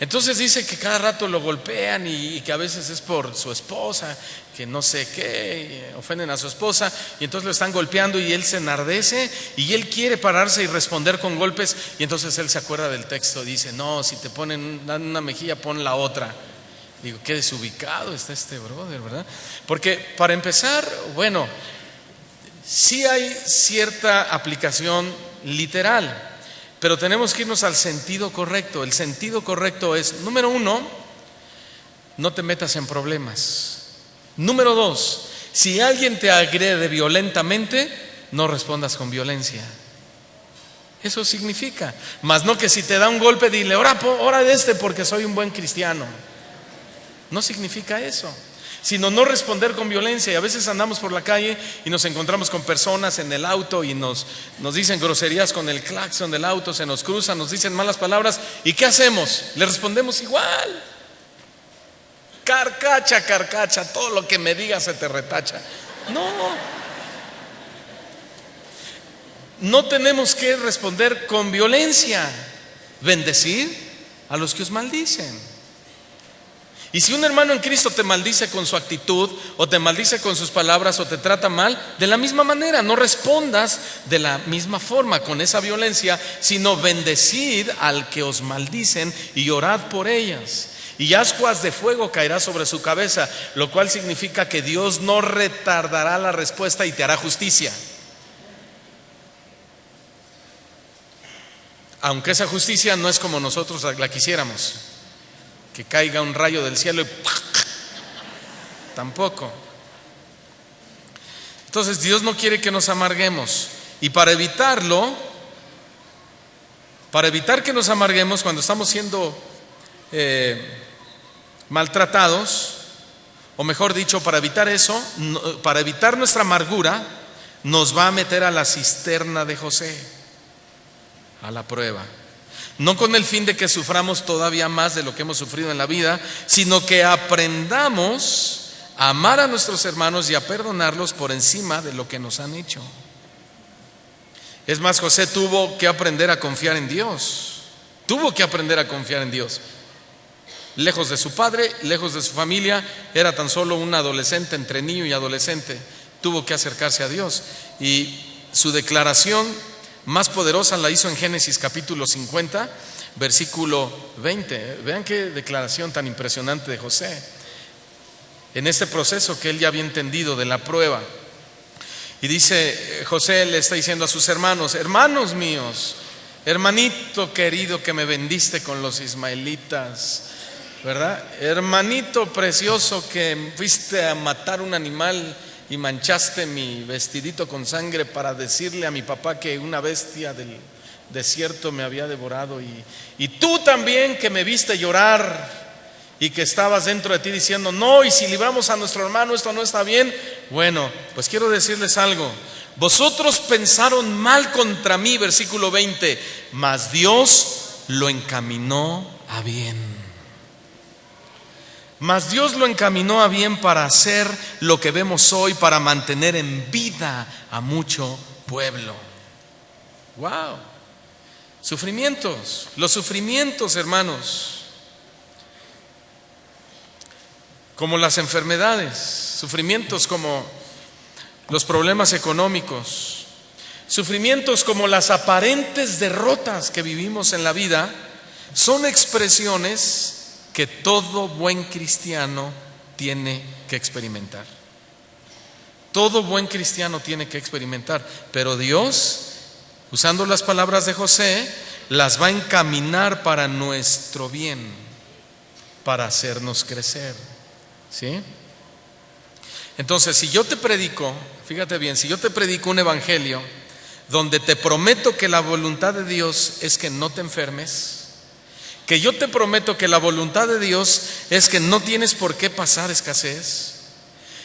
Entonces dice que cada rato lo golpean y que a veces es por su esposa, que no sé qué, ofenden a su esposa y entonces lo están golpeando y él se enardece y él quiere pararse y responder con golpes, y entonces él se acuerda del texto, dice: no, si te ponen una mejilla, pon la otra. Digo: qué desubicado está este brother, ¿verdad? Porque para empezar, bueno, sí hay cierta aplicación literal, pero tenemos que irnos al sentido correcto. El sentido correcto es: número uno, no te metas en problemas. Número dos, si alguien te agrede violentamente, no respondas con violencia. Eso significa. Más no que si te da un golpe, dile: ora de porque soy un buen cristiano. No significa eso, sino no responder con violencia. Y a veces andamos por la calle y nos encontramos con personas en el auto y nos dicen groserías con el claxon del auto, se nos cruzan, nos dicen malas palabras. ¿Y qué hacemos? Le respondemos igual: carcacha, todo lo que me digas se te retacha. No tenemos que responder con violencia. Bendecid a los que os maldicen. Y si un hermano en Cristo te maldice con su actitud, o te maldice con sus palabras, o te trata mal, de la misma manera, no respondas de la misma forma, con esa violencia, sino bendecid al que os maldicen y orad por ellas. Y ascuas de fuego caerá sobre su cabeza, lo cual significa que Dios no retardará la respuesta y te hará justicia. Aunque esa justicia no es como nosotros la quisiéramos, que caiga un rayo del cielo y tampoco. Entonces Dios no quiere que nos amarguemos, y para evitar que nos amarguemos cuando estamos siendo maltratados, o mejor dicho, para evitar eso, para evitar nuestra amargura, nos va a meter a la cisterna de José, a la prueba. No con el fin de que suframos todavía más de lo que hemos sufrido en la vida, sino que aprendamos a amar a nuestros hermanos y a perdonarlos por encima de lo que nos han hecho. Es más, José tuvo que aprender a confiar en Dios. Tuvo que aprender a confiar en Dios. Lejos de su padre, lejos de su familia, era tan solo un adolescente, entre niño y adolescente. Tuvo que acercarse a Dios, y su declaración más poderosa la hizo en Génesis capítulo 50, versículo 20. Vean qué declaración tan impresionante de José, en este proceso que él ya había entendido de la prueba. Y dice, José le está diciendo a sus hermanos: hermanos míos, hermanito querido que me vendiste con los ismaelitas, ¿verdad? Hermanito precioso que fuiste a matar un animal y manchaste mi vestidito con sangre para decirle a mi papá que una bestia del desierto me había devorado, y tú también que me viste llorar y que estabas dentro de ti diciendo: no, y si libramos a nuestro hermano, esto no está bien. Bueno, pues quiero decirles algo: vosotros pensaron mal contra mí, versículo 20, mas Dios lo encaminó a bien. Mas Dios lo encaminó a bien para hacer lo que vemos hoy, para mantener en vida a mucho pueblo. Wow. Sufrimientos, los sufrimientos, hermanos. como las enfermedades, sufrimientos como los problemas económicos, sufrimientos como las aparentes derrotas que vivimos en la vida, son expresiones que todo buen cristiano tiene que experimentar. Todo buen cristiano tiene que experimentar, pero Dios, usando las palabras de José, las va a encaminar para nuestro bien, para hacernos crecer, ¿sí? Entonces, si yo te predico, fíjate bien, si yo te predico un evangelio donde te prometo que la voluntad de Dios es que no te enfermes, que yo te prometo que la voluntad de Dios es que no tienes por qué pasar escasez,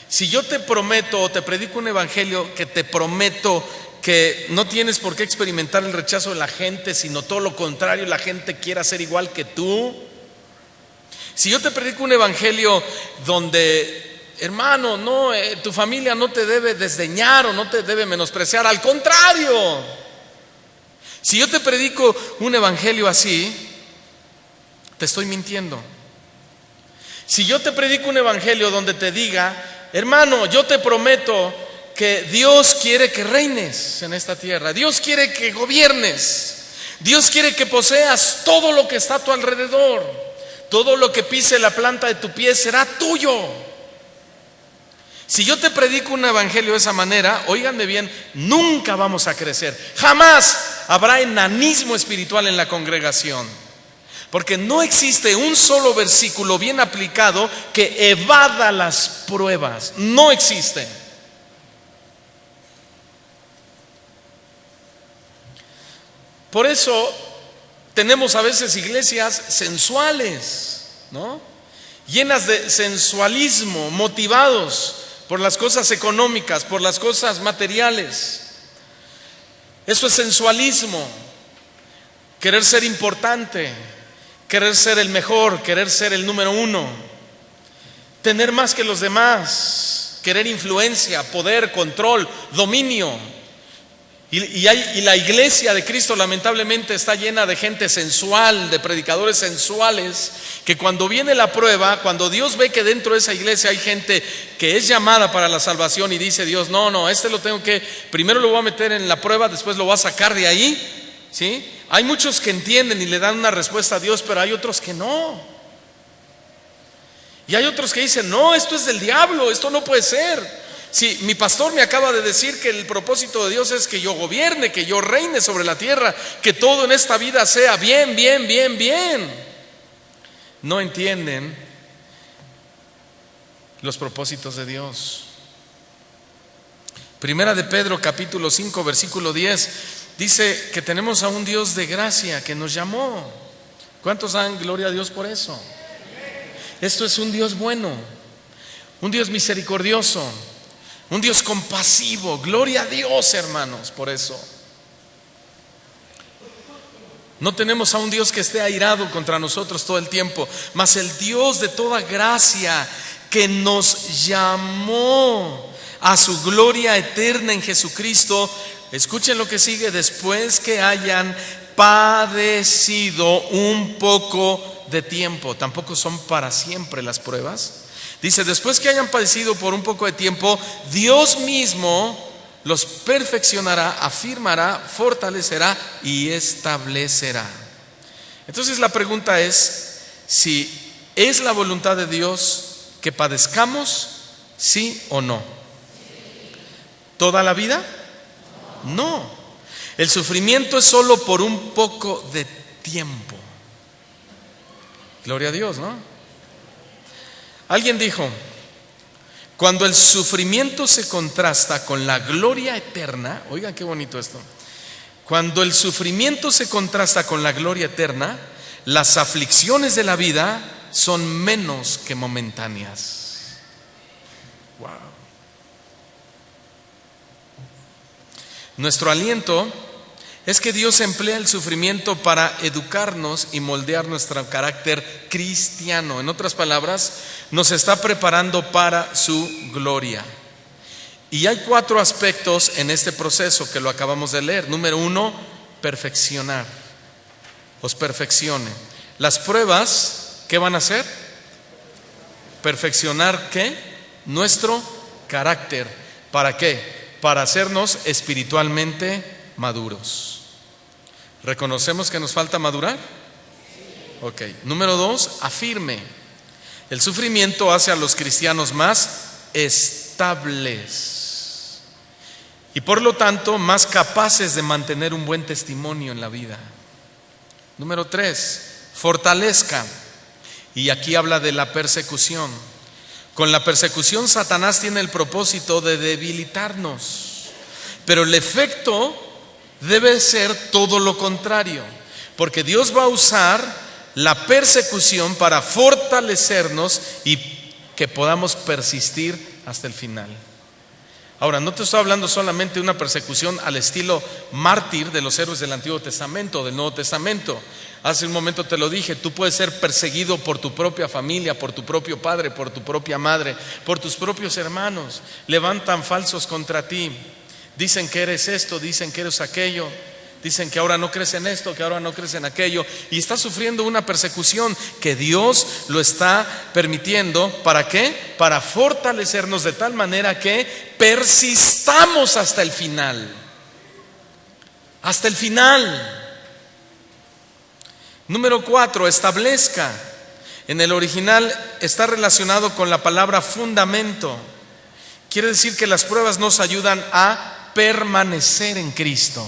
si yo te prometo o te predico un evangelio que te prometo que no tienes por qué experimentar el rechazo de la gente, sino todo lo contrario, la gente quiera ser igual que tú, si yo te predico un evangelio donde, hermano, no, tu familia no te debe desdeñar o no te debe menospreciar, al contrario, si yo te predico un evangelio así, te estoy mintiendo. Si yo te predico un evangelio donde te diga, hermano, yo te prometo que Dios quiere que reines en esta tierra, Dios quiere que gobiernes, Dios quiere que poseas todo lo que está a tu alrededor, todo lo que pise la planta de tu pie será tuyo. Si yo te predico un evangelio de esa manera, óiganme bien, nunca vamos a crecer, jamás habrá enanismo espiritual en la congregación. Porque no existe un solo versículo bien aplicado que evada las pruebas. No existe. Por eso tenemos a veces iglesias sensuales, ¿no? Llenas de sensualismo, motivados por las cosas económicas, por las cosas materiales. Eso es sensualismo. Querer ser importante, querer ser el mejor, querer ser el número uno, tener más que los demás, querer influencia, poder, control, dominio. Y la iglesia de Cristo lamentablemente está llena de gente sensual, de predicadores sensuales, que cuando viene la prueba, cuando Dios ve que dentro de esa iglesia hay gente que es llamada para la salvación y dice Dios, no, lo tengo que, primero lo voy a meter en la prueba, después lo voy a sacar de ahí, ¿sí? Hay muchos que entienden y le dan una respuesta a Dios, pero hay otros que no. Y hay otros que dicen, no, esto es del diablo, esto no puede ser. Sí, mi pastor me acaba de decir que el propósito de Dios es que yo gobierne, que yo reine sobre la tierra, que todo en esta vida sea bien, bien, bien, bien. No entienden los propósitos de Dios. Primera de Pedro, capítulo 5, versículo 10, dice que tenemos a un Dios de gracia que nos llamó. ¿Cuántos dan gloria a Dios por eso? Esto es un Dios bueno, un Dios misericordioso, un Dios compasivo. Gloria a Dios, hermanos, por eso. No tenemos a un Dios que esté airado contra nosotros todo el tiempo, mas el Dios de toda gracia que nos llamó a su gloria eterna en Jesucristo. Escuchen lo que sigue: después que hayan padecido un poco de tiempo. Tampoco son para siempre las pruebas. Dice, después que hayan padecido por un poco de tiempo, Dios mismo los perfeccionará, afirmará, fortalecerá y establecerá. Entonces la pregunta es, si es la voluntad de Dios que padezcamos, ¿sí o no? ¿Toda la vida? No. El sufrimiento es solo por un poco de tiempo. Gloria a Dios, ¿no? Alguien dijo, cuando el sufrimiento se contrasta con la gloria eterna, oigan qué bonito esto, cuando el sufrimiento se contrasta con la gloria eterna, las aflicciones de la vida son menos que momentáneas. Wow. Nuestro aliento es que Dios emplea el sufrimiento para educarnos y moldear nuestro carácter cristiano. En otras palabras, nos está preparando para su gloria. Y hay 4 aspectos en este proceso que lo acabamos de leer. Número 1, perfeccionar. Os perfeccione. Las pruebas, ¿qué van a hacer? perfeccionar ¿qué? Nuestro carácter. ¿Para qué? Para hacernos espiritualmente maduros. ¿Reconocemos que nos falta madurar? Ok. Número 2, afirme. El sufrimiento hace a los cristianos más estables y por lo tanto más capaces de mantener un buen testimonio en la vida. Número 3, fortalezca. Y aquí habla de la persecución. Con la persecución Satanás tiene el propósito de debilitarnos, pero el efecto debe ser todo lo contrario, porque Dios va a usar la persecución para fortalecernos y que podamos persistir hasta el final. Ahora, no te estoy hablando solamente de una persecución al estilo mártir de los héroes del Antiguo Testamento o del Nuevo Testamento. Hace un momento te lo dije, tú puedes ser perseguido por tu propia familia, por tu propio padre, por tu propia madre, por tus propios hermanos. Levantan falsos contra ti, dicen que eres esto, dicen que eres aquello, dicen que ahora no crees en esto, que ahora no crees en aquello, y estás sufriendo una persecución que Dios lo está permitiendo. ¿Para qué? Para fortalecernos de tal manera que persistamos hasta el final. Hasta el final. Número 4, establezca. En el original está relacionado con la palabra fundamento. Quiere decir que las pruebas nos ayudan a permanecer en Cristo.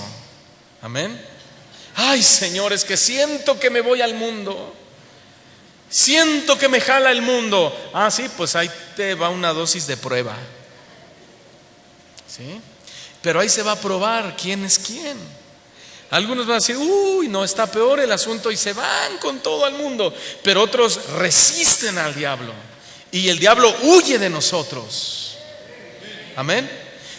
Amén. Ay, Señor, es que siento que me voy al mundo. Siento que me jala el mundo. Ah, sí, pues ahí te va una dosis de prueba. ¿Sí? Pero ahí se va a probar quién es quién. Algunos van a decir, uy, no, está peor el asunto, y se van con todo al mundo. Pero otros resisten al diablo y el diablo huye de nosotros. Amén.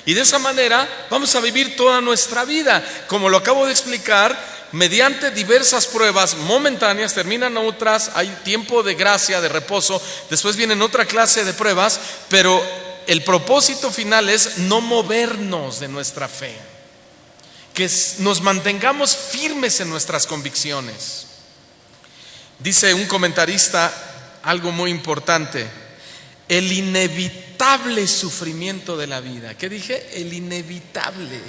Y de esa manera vamos a vivir toda nuestra vida, como lo acabo de explicar, mediante diversas pruebas momentáneas. Terminan otras, hay tiempo de gracia, de reposo, después vienen otra clase de pruebas, pero el propósito final es no movernos de nuestra fe, que nos mantengamos firmes en nuestras convicciones. Dice un comentarista algo muy importante: el inevitable sufrimiento de la vida. ¿Qué dije? El inevitable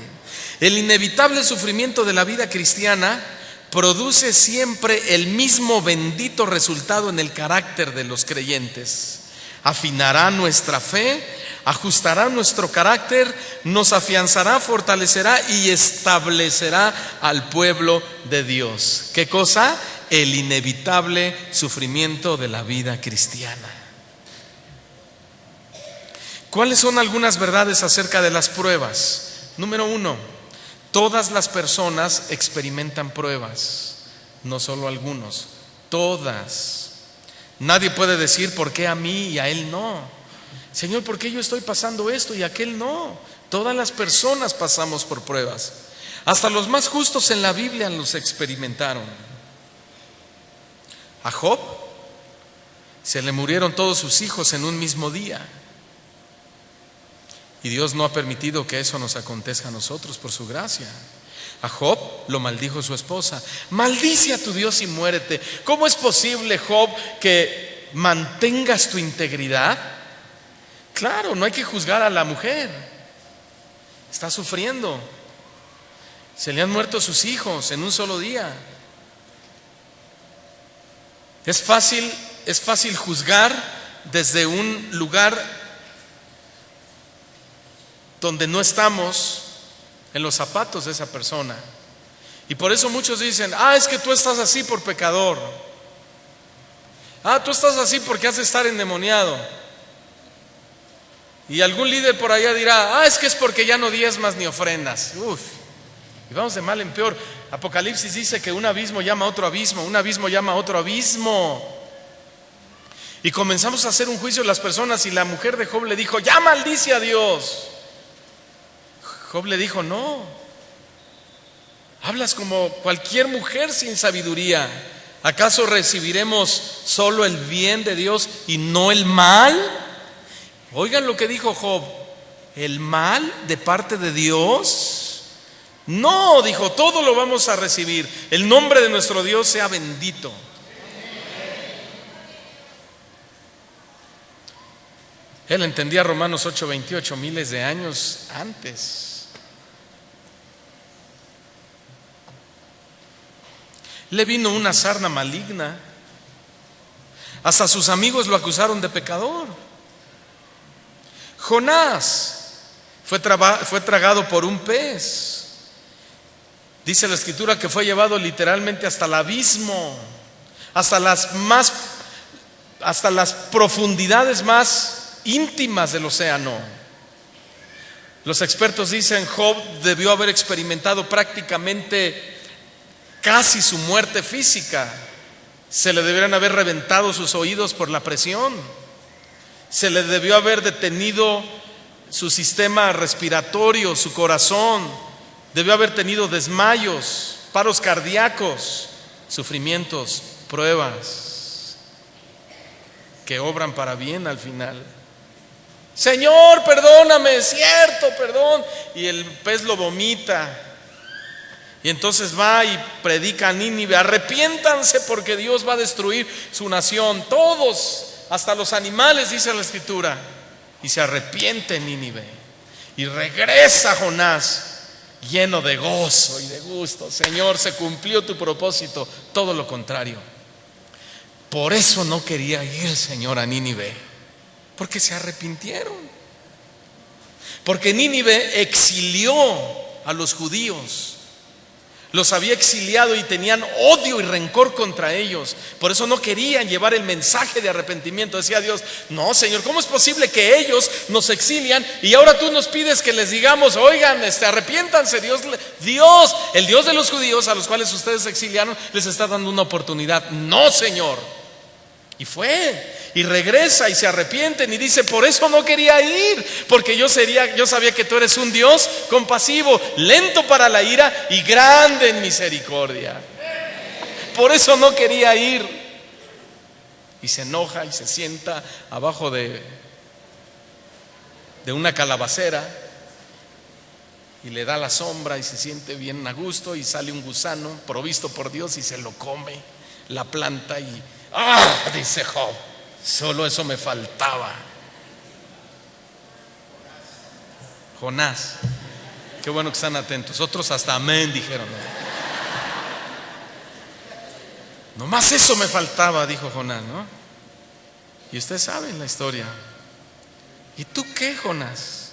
sufrimiento de la vida cristiana produce siempre el mismo bendito resultado en el carácter de los creyentes. Afinará nuestra fe, ajustará nuestro carácter, nos afianzará, fortalecerá y establecerá al pueblo de Dios. ¿Qué cosa? El inevitable sufrimiento de la vida cristiana. ¿Cuáles son algunas verdades acerca de las pruebas? Número 1, todas las personas experimentan pruebas, no solo algunos, todas. Nadie puede decir por qué a mí y a él no. Señor, ¿por qué yo estoy pasando esto y aquel no? Todas las personas pasamos por pruebas. Hasta los más justos en la Biblia los experimentaron. A Job se le murieron todos sus hijos en un mismo día. Y Dios no ha permitido que eso nos acontezca a nosotros por su gracia. A Job lo maldijo su esposa. Maldice a tu Dios y muérete. ¿Cómo es posible, Job, que mantengas tu integridad? Claro, no hay que juzgar a la mujer. Está sufriendo. Se le han muerto sus hijos en un solo día. Es fácil juzgar desde un lugar donde no estamos en los zapatos de esa persona. Y por eso muchos dicen, es que tú estás así por pecador. Tú estás así porque has de estar endemoniado. Y algún líder por allá dirá, es que es porque ya no diezmas ni ofrendas. Y vamos de mal en peor. Apocalipsis dice que un abismo llama a otro abismo, un abismo llama a otro abismo. Y comenzamos a hacer un juicio de las personas, y la mujer de Job le dijo, ya maldice a Dios. Job le dijo, no, hablas como cualquier mujer sin sabiduría. ¿Acaso recibiremos solo el bien de Dios y no el mal? Oigan lo que dijo Job, ¿el mal de parte de Dios? No, dijo, todo lo vamos a recibir. El nombre de nuestro Dios sea bendito. Él entendía Romanos 8:28 miles de años antes. Le vino una sarna maligna. Hasta sus amigos lo acusaron de pecador. Jonás fue tragado por un pez. Dice la Escritura que fue llevado literalmente hasta el abismo, hasta las profundidades más íntimas del océano. Los expertos dicen Job debió haber experimentado prácticamente casi su muerte física. Se le debieron haber reventado sus oídos por la presión. Se le debió haber detenido su sistema respiratorio, su corazón. Debió haber tenido desmayos, paros cardíacos, sufrimientos, pruebas que obran para bien al final. Señor, perdóname, es cierto, perdón. Y el pez lo vomita. Y entonces va y predica a Nínive: arrepiéntanse porque Dios va a destruir su nación. Todos, hasta los animales, dice la Escritura. Y se arrepiente Nínive. Y regresa Jonás lleno de gozo y de gusto. Señor, se cumplió tu propósito. Todo lo contrario. Por eso no quería ir, Señor, a Nínive, porque se arrepintieron. Porque Nínive exilió a los judíos. Los había exiliado y tenían odio y rencor contra ellos. Por eso no querían llevar el mensaje de arrepentimiento. Decía Dios: no, Señor, ¿cómo es posible que ellos nos exilian y ahora tú nos pides que les digamos: oigan, arrepiéntanse? Dios, el Dios de los judíos a los cuales ustedes exiliaron, les está dando una oportunidad. No, Señor. Y fue, y regresa y se arrepienten y dice: por eso no quería ir, porque yo sabía que tú eres un Dios compasivo, lento para la ira y grande en misericordia. Por eso no quería ir. Y se enoja y se sienta abajo de una calabacera y le da la sombra y se siente bien a gusto, y sale un gusano provisto por Dios y se lo come, la planta, y dice Job: solo eso me faltaba. Jonás, qué bueno que están atentos. Otros hasta amén dijeron. Nomás eso me faltaba, dijo Jonás, ¿no? Y ustedes saben la historia. ¿Y tú qué, Jonás?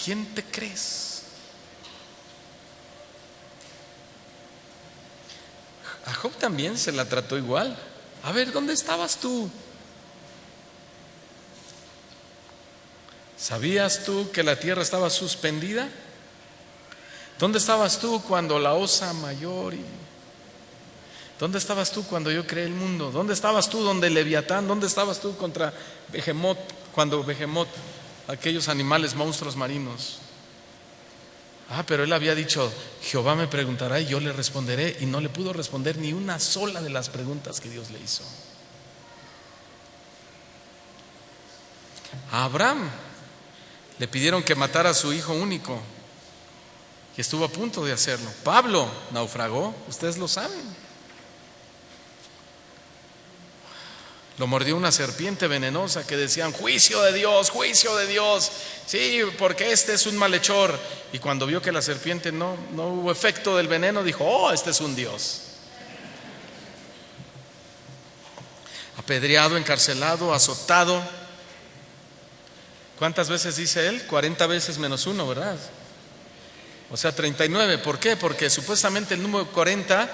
¿Quién te crees? A Job también se la trató igual. A ver, ¿dónde estabas tú? ¿Sabías tú que la tierra estaba suspendida? ¿Dónde estabas tú cuando la osa mayor? ¿Dónde estabas tú cuando yo creé el mundo? ¿Dónde estabas tú donde Leviatán? ¿Dónde estabas tú contra Behemoth, cuando Behemoth, aquellos animales, monstruos marinos? Pero él había dicho: Jehová me preguntará y yo le responderé. Y no le pudo responder ni una sola de las preguntas que Dios le hizo. A Abraham le pidieron que matara a su hijo único y estuvo a punto de hacerlo. Pablo naufragó, ustedes lo saben. Lo mordió una serpiente venenosa que decían: juicio de Dios, juicio de Dios. Sí, porque este es un malhechor. Y cuando vio que la serpiente no hubo efecto del veneno, dijo: este es un Dios. Apedreado, encarcelado, azotado. ¿Cuántas veces dice él? 40 veces menos 1, ¿verdad? O sea, 39. ¿Por qué? Porque supuestamente el número 40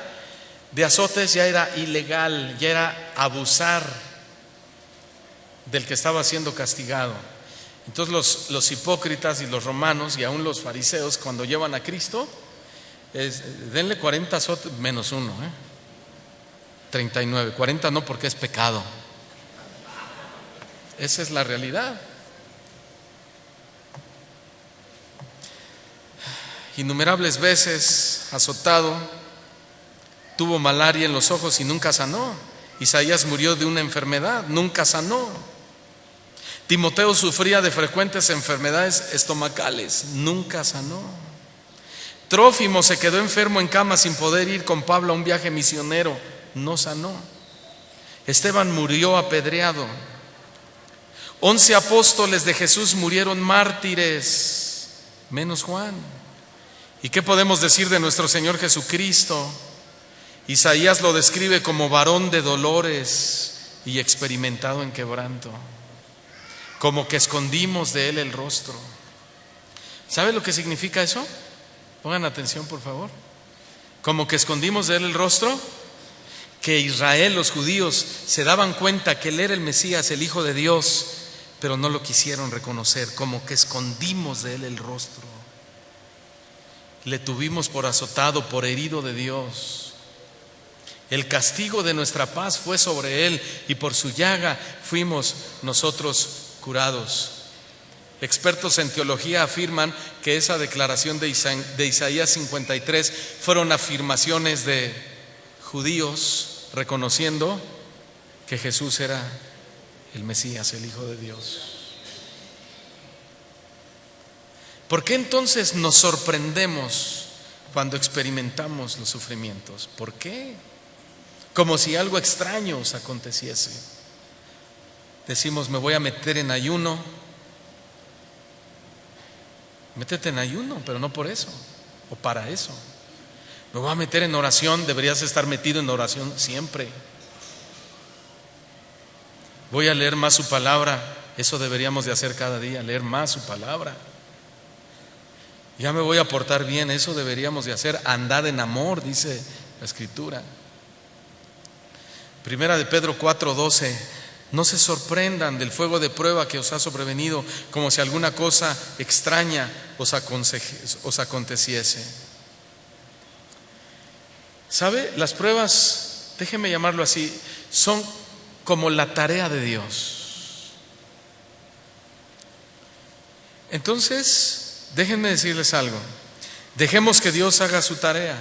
de azotes ya era ilegal, ya era abusar del que estaba siendo castigado. Entonces los hipócritas y los romanos y aún los fariseos, cuando llevan a Cristo, denle 40 azotes menos 1, 39. 40 no, porque es pecado. Esa es la realidad. Innumerables veces azotado, tuvo malaria en los ojos y nunca sanó. Isaías murió de una enfermedad, nunca sanó. Timoteo sufría de frecuentes enfermedades estomacales, nunca sanó. Trófimo se quedó enfermo en cama sin poder ir con Pablo a un viaje misionero, no sanó. Esteban murió apedreado. 11 apóstoles de Jesús murieron mártires, menos Juan. ¿Y qué podemos decir de nuestro Señor Jesucristo? Isaías lo describe como varón de dolores y experimentado en quebranto, como que escondimos de él el rostro. ¿Sabe lo que significa eso? Pongan atención, por favor. Como que escondimos de él el rostro, que Israel, los judíos, se daban cuenta que él era el Mesías, el Hijo de Dios, pero no lo quisieron reconocer, como que escondimos de él el rostro. Le tuvimos por azotado, por herido de Dios. El castigo de nuestra paz fue sobre él y por su llaga fuimos nosotros curados. Expertos en teología afirman que esa declaración de Isaías 53 fueron afirmaciones de judíos reconociendo que Jesús era el Mesías, el Hijo de Dios. ¿Por qué entonces nos sorprendemos cuando experimentamos los sufrimientos? ¿Por qué? Como si algo extraño os aconteciese. Decimos, me voy a meter en ayuno. Métete en ayuno, pero no por eso o para eso. Me voy a meter en oración. Deberías estar metido en oración siempre. Voy a leer más su palabra. Eso deberíamos de hacer cada día, leer más su palabra. Ya me voy a portar bien. Eso deberíamos de hacer, andad en amor, dice la Escritura. Primera de Pedro 4:12. No se sorprendan del fuego de prueba que os ha sobrevenido, como si alguna cosa extraña os aconteciese. ¿Sabe? Las pruebas, déjenme llamarlo así, son como la tarea de Dios. Entonces, déjenme decirles algo. Dejemos que Dios haga su tarea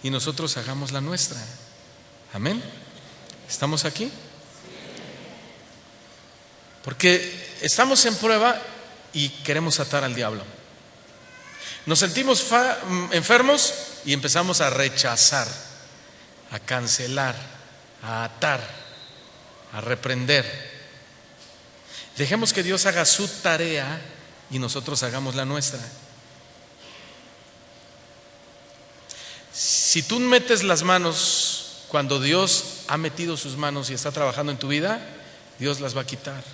y nosotros hagamos la nuestra. Amén. ¿Estamos aquí? Porque estamos en prueba y queremos atar al diablo. Nos sentimos enfermos y empezamos a rechazar, a cancelar, a atar, a reprender. Dejemos que Dios haga su tarea y nosotros hagamos la nuestra. Si tú metes las manos cuando Dios ha metido sus manos y está trabajando en tu vida, Dios las va a quitar.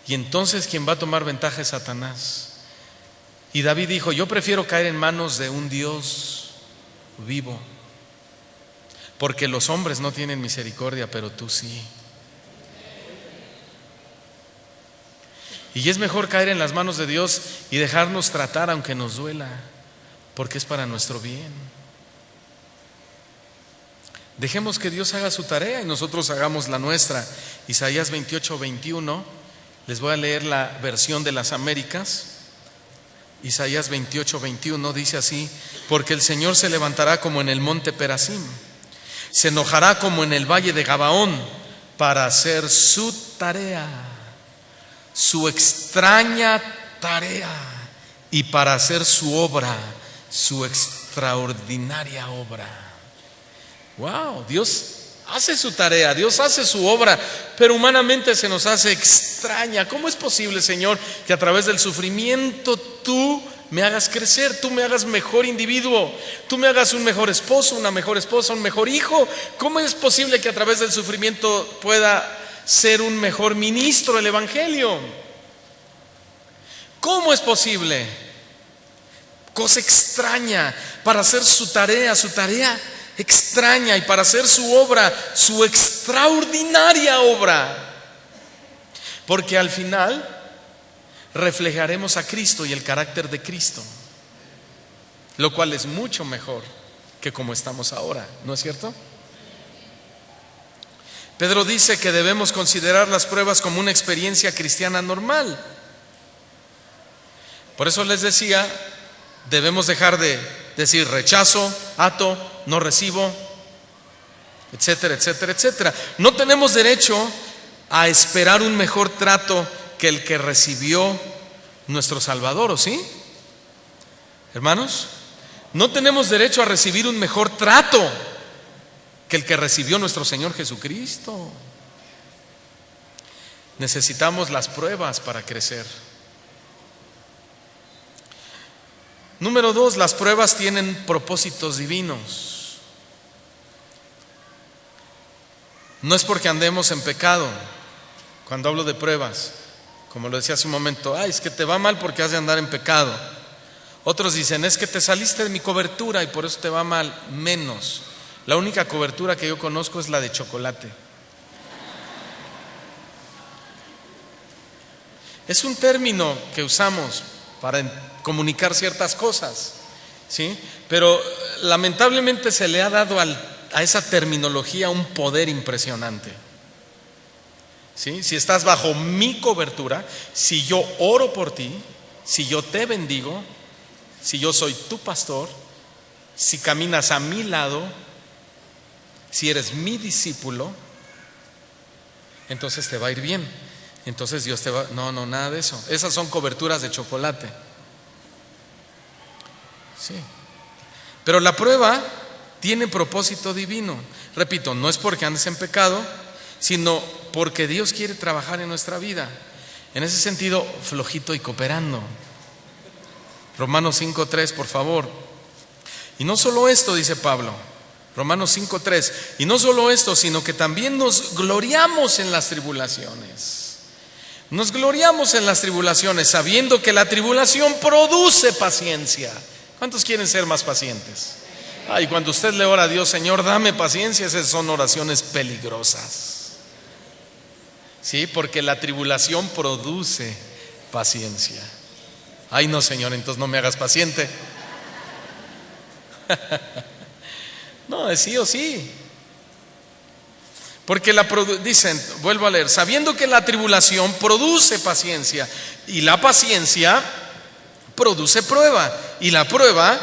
Y entonces quien va a tomar ventaja es Satanás. Y David dijo, yo prefiero caer en manos de un Dios vivo, porque los hombres no tienen misericordia, pero tú sí. Y es mejor caer en las manos de Dios y dejarnos tratar aunque nos duela, porque es para nuestro bien. Dejemos que Dios haga su tarea y nosotros hagamos la nuestra. Isaías 28:21, les voy a leer la versión de las Américas. Isaías 28:21 dice así: porque el Señor se levantará como en el monte Perasim, se enojará como en el valle de Gabaón, para hacer su tarea, su extraña tarea, y para hacer su obra, su extraordinaria obra. Wow, Dios hace su tarea, Dios hace su obra, pero humanamente se nos hace extraña. ¿Cómo es posible, Señor, que a través del sufrimiento tú me hagas crecer, tú me hagas mejor individuo, tú me hagas un mejor esposo, una mejor esposa, un mejor hijo? ¿Cómo es posible que a través del sufrimiento pueda ser un mejor ministro del Evangelio? ¿Cómo es posible? Cosa extraña, para hacer su tarea extraña, y para hacer su obra, su extraordinaria obra, porque al final reflejaremos a Cristo y el carácter de Cristo, lo cual es mucho mejor que como estamos ahora, ¿no es cierto? Pedro dice que debemos considerar las pruebas como una experiencia cristiana normal. Por eso les decía, debemos dejar de decir rechazo, ato, no recibo, etcétera, etcétera, etcétera. No tenemos derecho a esperar un mejor trato que el que recibió nuestro Salvador, ¿o sí? Hermanos, no tenemos derecho a recibir un mejor trato que el que recibió nuestro Señor Jesucristo. Necesitamos las pruebas para crecer. Número 2, las pruebas tienen propósitos divinos. No es porque andemos en pecado. Cuando hablo de pruebas, como lo decía hace un momento, es que te va mal porque has de andar en pecado. Otros dicen, es que te saliste de mi cobertura y por eso te va mal. Menos. La única cobertura que yo conozco es la de chocolate. Es un término que usamos para comunicar ciertas cosas, ¿sí? Pero lamentablemente se le ha dado a esa terminología un poder impresionante, ¿sí? Si estás bajo mi cobertura, si yo oro por ti, si yo te bendigo, si yo soy tu pastor, si caminas a mi lado, si eres mi discípulo, entonces te va a ir bien. Entonces Dios te va... No, nada de eso. Esas son coberturas de chocolate. Sí. Pero la prueba tiene propósito divino. Repito, no es porque andes en pecado, sino porque Dios quiere trabajar en nuestra vida. En ese sentido, flojito y cooperando. Romanos 5:3, por favor. Y no solo esto, dice Pablo, Romanos 5:3, y no solo esto, sino que también nos gloriamos en las tribulaciones. Nos gloriamos en las tribulaciones, sabiendo que la tribulación produce paciencia. ¿Cuántos quieren ser más pacientes? Cuando usted le ora a Dios, Señor, dame paciencia, esas son oraciones peligrosas. Sí, porque la tribulación produce paciencia. No, Señor, entonces no me hagas paciente. No, es sí o sí. Porque dicen, vuelvo a leer, sabiendo que la tribulación produce paciencia, y la paciencia produce prueba, y la prueba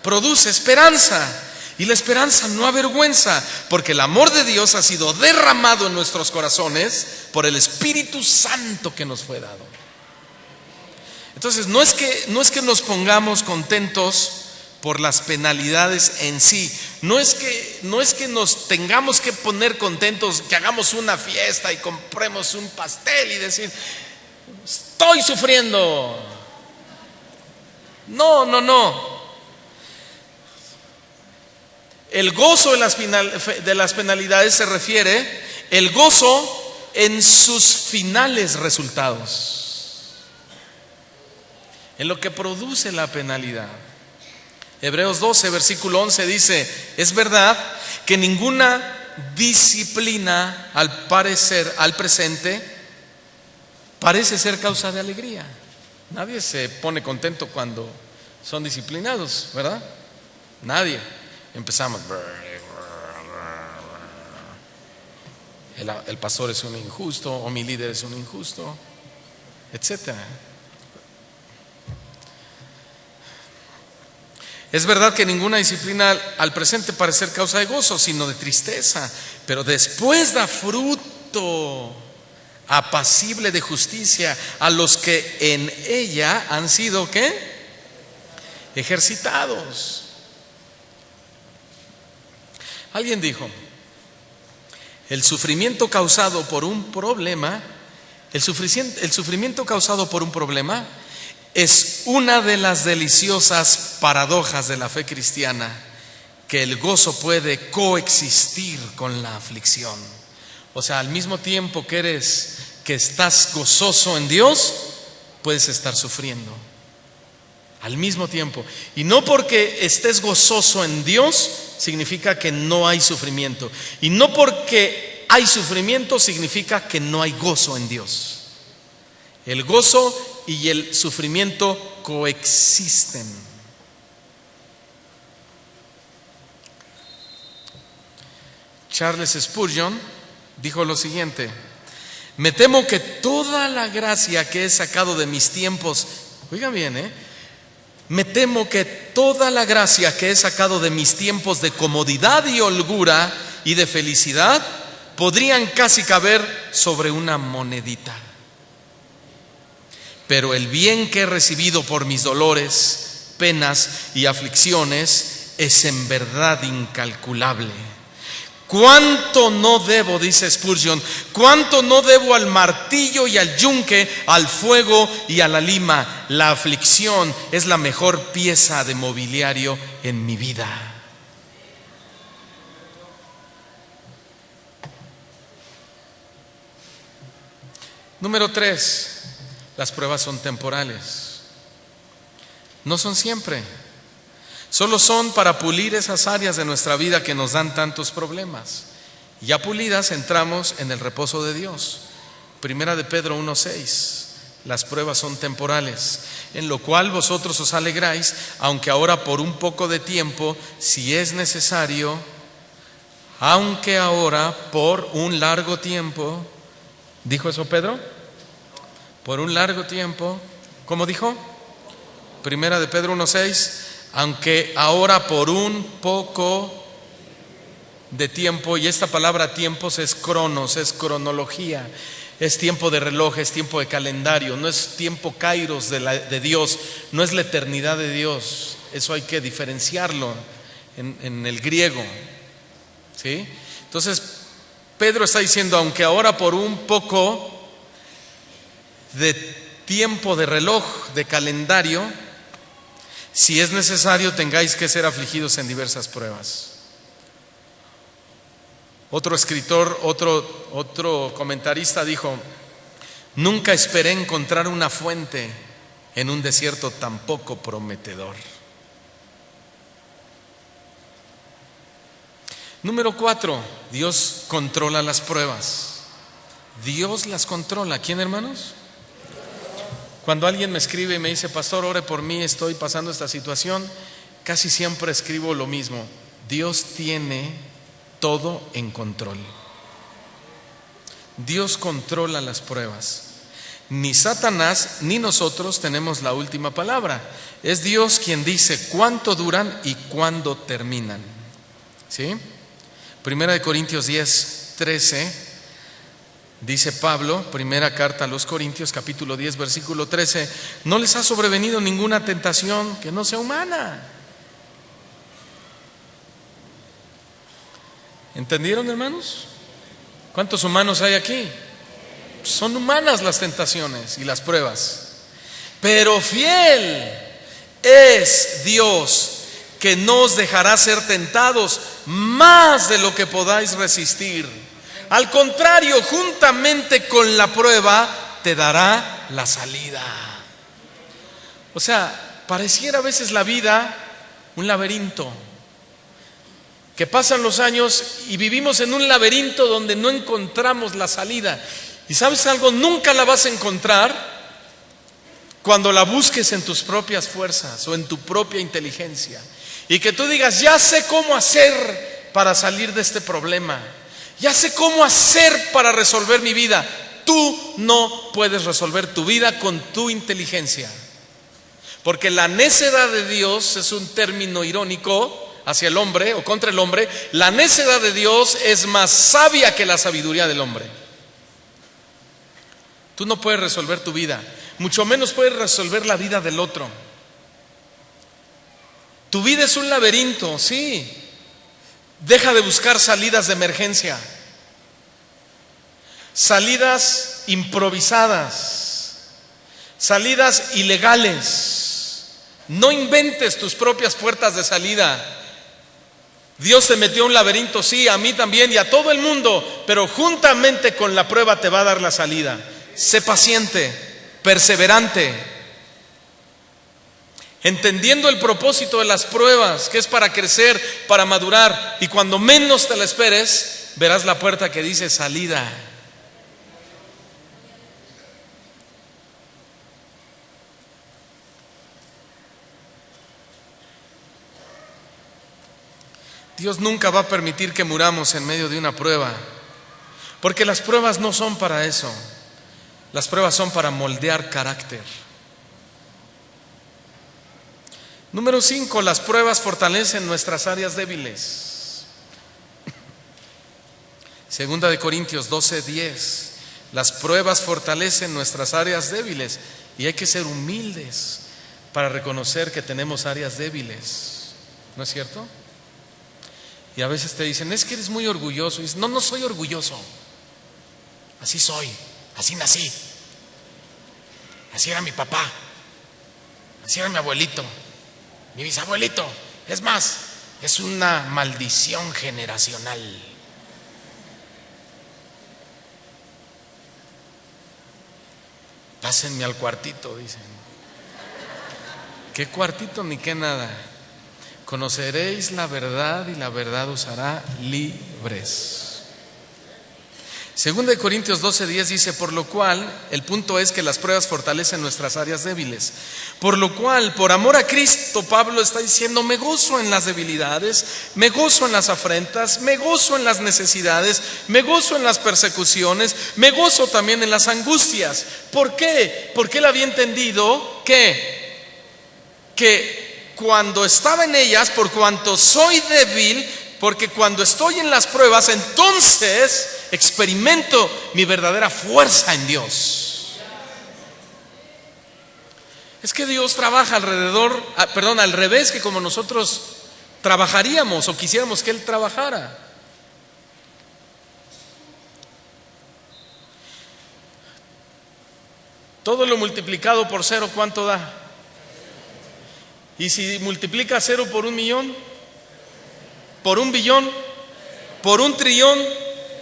produce esperanza, y la esperanza no avergüenza, porque el amor de Dios ha sido derramado en nuestros corazones por el Espíritu Santo que nos fue dado. Entonces no es que nos pongamos contentos por las penalidades en sí. No es que nos tengamos que poner contentos, que hagamos una fiesta y compremos un pastel y decir, estoy sufriendo. No. El gozo de las penalidades se refiere el gozo en sus finales resultados, en lo que produce la penalidad. Hebreos 12, versículo 11 dice, es verdad que ninguna disciplina al presente parece ser causa de alegría. Nadie se pone contento cuando son disciplinados, ¿verdad? Nadie. Empezamos, el pastor es un injusto, o mi líder es un injusto, etcétera. Es verdad que ninguna disciplina al presente parece ser causa de gozo, sino de tristeza, pero después da fruto apacible de justicia a los que en ella han sido ¿qué? Ejercitados. Alguien dijo, el sufrimiento causado por un problema, es una de las deliciosas paradojas de la fe cristiana, que el gozo puede coexistir con la aflicción. O sea, al mismo tiempo que estás gozoso en Dios, puedes estar sufriendo. Al mismo tiempo. Y no porque estés gozoso en Dios significa que no hay sufrimiento. Y no porque hay sufrimiento significa que no hay gozo en Dios. El gozo y el sufrimiento coexisten. Charles Spurgeon dijo lo siguiente: me temo que toda la gracia que he sacado de mis tiempos, oigan bien, me temo que toda la gracia que he sacado de mis tiempos de comodidad y holgura y de felicidad podrían casi caber sobre una monedita. Pero el bien que he recibido por mis dolores, penas y aflicciones es en verdad incalculable. ¿Cuánto no debo, dice Spurgeon, cuánto no debo al martillo y al yunque, al fuego y a la lima? La aflicción es la mejor pieza de mobiliario en mi vida. Número 3, las pruebas son temporales. No son siempre. Solo son para pulir esas áreas de nuestra vida que nos dan tantos problemas. Ya pulidas, entramos en el reposo de Dios. Primera de Pedro 1:6. Las pruebas son temporales, en lo cual vosotros os alegráis, aunque ahora por un poco de tiempo, si es necesario, aunque ahora por un largo tiempo. ¿Dijo eso Pedro? Por un largo tiempo. ¿Cómo dijo? Primera de Pedro 1:6. Aunque ahora por un poco de tiempo, y esta palabra tiempos es cronos, es cronología, es tiempo de reloj, es tiempo de calendario, no es tiempo kairos de Dios, no es la eternidad de Dios. Eso hay que diferenciarlo en el griego, ¿sí? Entonces Pedro está diciendo, aunque ahora por un poco de tiempo de reloj, de calendario, si es necesario, tengáis que ser afligidos en diversas pruebas. Otro escritor, otro comentarista dijo: nunca esperé encontrar una fuente en un desierto tan poco prometedor. Número 4, Dios controla las pruebas. Dios las controla. ¿Quién, hermanos? Cuando alguien me escribe y me dice, pastor, ore por mí, estoy pasando esta situación, casi siempre escribo lo mismo: Dios tiene todo en control. Dios controla las pruebas. Ni Satanás ni nosotros tenemos la última palabra. Es Dios quien dice cuánto duran y cuándo terminan. ¿Sí? Primera de Corintios 10:13. Dice Pablo, primera carta a los Corintios, capítulo 10, versículo 13: no les ha sobrevenido ninguna tentación que no sea humana. ¿Entendieron, hermanos? ¿Cuántos humanos hay aquí? Son humanas las tentaciones y las pruebas, pero fiel es Dios, que no os dejará ser tentados más de lo que podáis resistir. Al contrario, juntamente con la prueba te dará la salida. O sea, pareciera a veces la vida un laberinto, que pasan los años y vivimos en un laberinto donde no encontramos la salida. Y ¿sabes algo? Nunca la vas a encontrar cuando la busques en tus propias fuerzas o en tu propia inteligencia, y que tú digas, ya sé cómo hacer para salir de este problema, ya sé cómo hacer para resolver mi vida. Tú no puedes resolver tu vida con tu inteligencia, porque la necedad de Dios es un término irónico hacia el hombre o contra el hombre. La necedad de Dios es más sabia que la sabiduría del hombre. Tú no puedes resolver tu vida, mucho menos puedes resolver la vida del otro. Tu vida es un laberinto, sí. Deja de buscar salidas de emergencia, salidas improvisadas, salidas ilegales. No inventes tus propias puertas de salida. Dios te metió a un laberinto, sí, a mí también y a todo el mundo, pero juntamente con la prueba te va a dar la salida. Sé paciente, perseverante, entendiendo el propósito de las pruebas, que es para crecer, para madurar, y cuando menos te la esperes, verás la puerta que dice salida. Dios nunca va a permitir que muramos en medio de una prueba, porque las pruebas no son para eso. Las pruebas son para moldear carácter. Número 5, las pruebas fortalecen nuestras áreas débiles. Segunda de Corintios 12:10. Las pruebas fortalecen nuestras áreas débiles, y hay que ser humildes para reconocer que tenemos áreas débiles. ¿No es cierto? Y a veces te dicen, es que eres muy orgulloso. Y dices, no, no soy orgulloso. Así soy, así nací. Así era mi papá. Así era mi abuelito, mi bisabuelito. Es más, es una maldición generacional. Pásenme al cuartito, dicen. ¿Qué cuartito ni qué nada? Conoceréis la verdad y la verdad os hará libres. Segunda de Corintios 12:10 dice, por lo cual, el punto es que las pruebas fortalecen nuestras áreas débiles. Por lo cual, por amor a Cristo, Pablo está diciendo, me gozo en las debilidades, me gozo en las afrentas, me gozo en las necesidades, me gozo en las persecuciones, me gozo también en las angustias. ¿Por qué? Porque él había entendido que cuando estaba en ellas, por cuanto soy débil, porque cuando estoy en las pruebas, entonces experimento mi verdadera fuerza en Dios. Es que Dios trabaja al revés que como nosotros trabajaríamos o quisiéramos que Él trabajara. Todo lo multiplicado por 0, ¿cuánto da? Y si multiplica 0 por 1,000,000, por 1,000,000,000, por 1,000,000,000,000,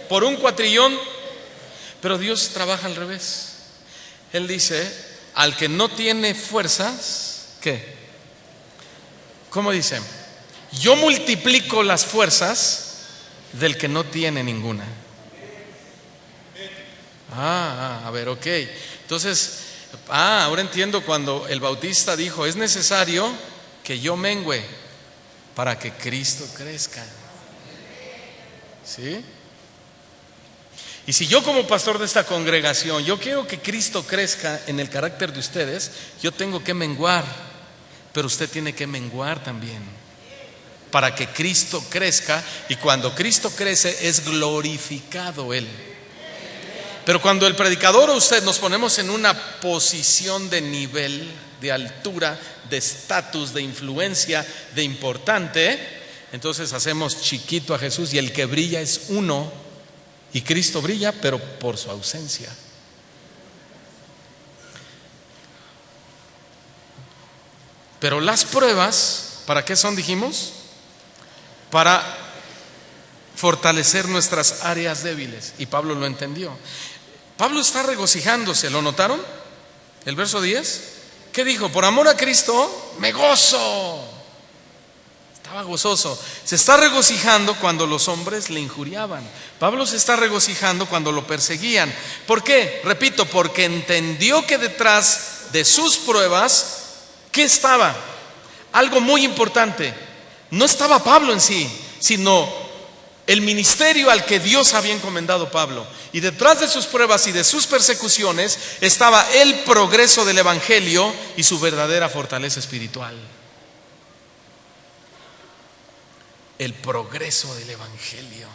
por 1,400,000,000. Pero Dios trabaja al revés. Él dice, al que no tiene fuerzas, ¿qué? ¿Cómo dice? Yo multiplico las fuerzas del que no tiene ninguna. A ver, ok. Entonces, ahora entiendo cuando el Bautista dijo, es necesario que yo mengüe para que Cristo crezca. ¿Sí? Y si yo como pastor de esta congregación, yo quiero que Cristo crezca en el carácter de ustedes, yo tengo que menguar, pero usted tiene que menguar también, para que Cristo crezca, y cuando Cristo crece es glorificado Él. Pero cuando el predicador o usted nos ponemos en una posición de nivel, de altura, de estatus, de influencia, de importante, entonces hacemos chiquito a Jesús, y el que brilla es uno, y Cristo brilla pero por su ausencia. Pero las pruebas, ¿para qué son, dijimos? Para fortalecer nuestras áreas débiles, y Pablo lo entendió. Pablo está regocijándose, ¿lo notaron? El verso 10, ¿qué dijo? Por amor a Cristo me gozo. Estaba gozoso. Se está regocijando cuando los hombres le injuriaban. Pablo se está regocijando cuando lo perseguían. ¿Por qué? Repito, porque entendió que detrás de sus pruebas, ¿qué estaba? Algo muy importante. No estaba Pablo en sí, sino el ministerio al que Dios había encomendado a Pablo. Y detrás de sus pruebas y de sus persecuciones estaba el progreso del evangelio y su verdadera fortaleza espiritual. El progreso del evangelio.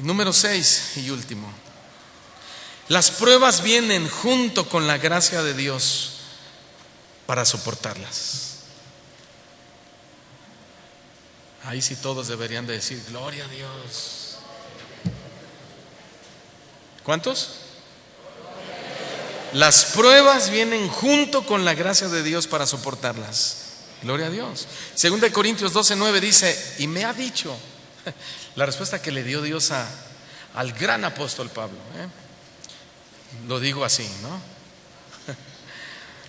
Y número 6 y último. Las pruebas vienen junto con la gracia de Dios para soportarlas. Ahí sí todos deberían de decir gloria a Dios. ¿Cuántos? Las pruebas vienen junto con la gracia de Dios para soportarlas. Gloria a Dios. Segunda de Corintios 12:9 dice, y me ha dicho, la respuesta que le dio Dios al gran apóstol Pablo, lo digo así, ¿no?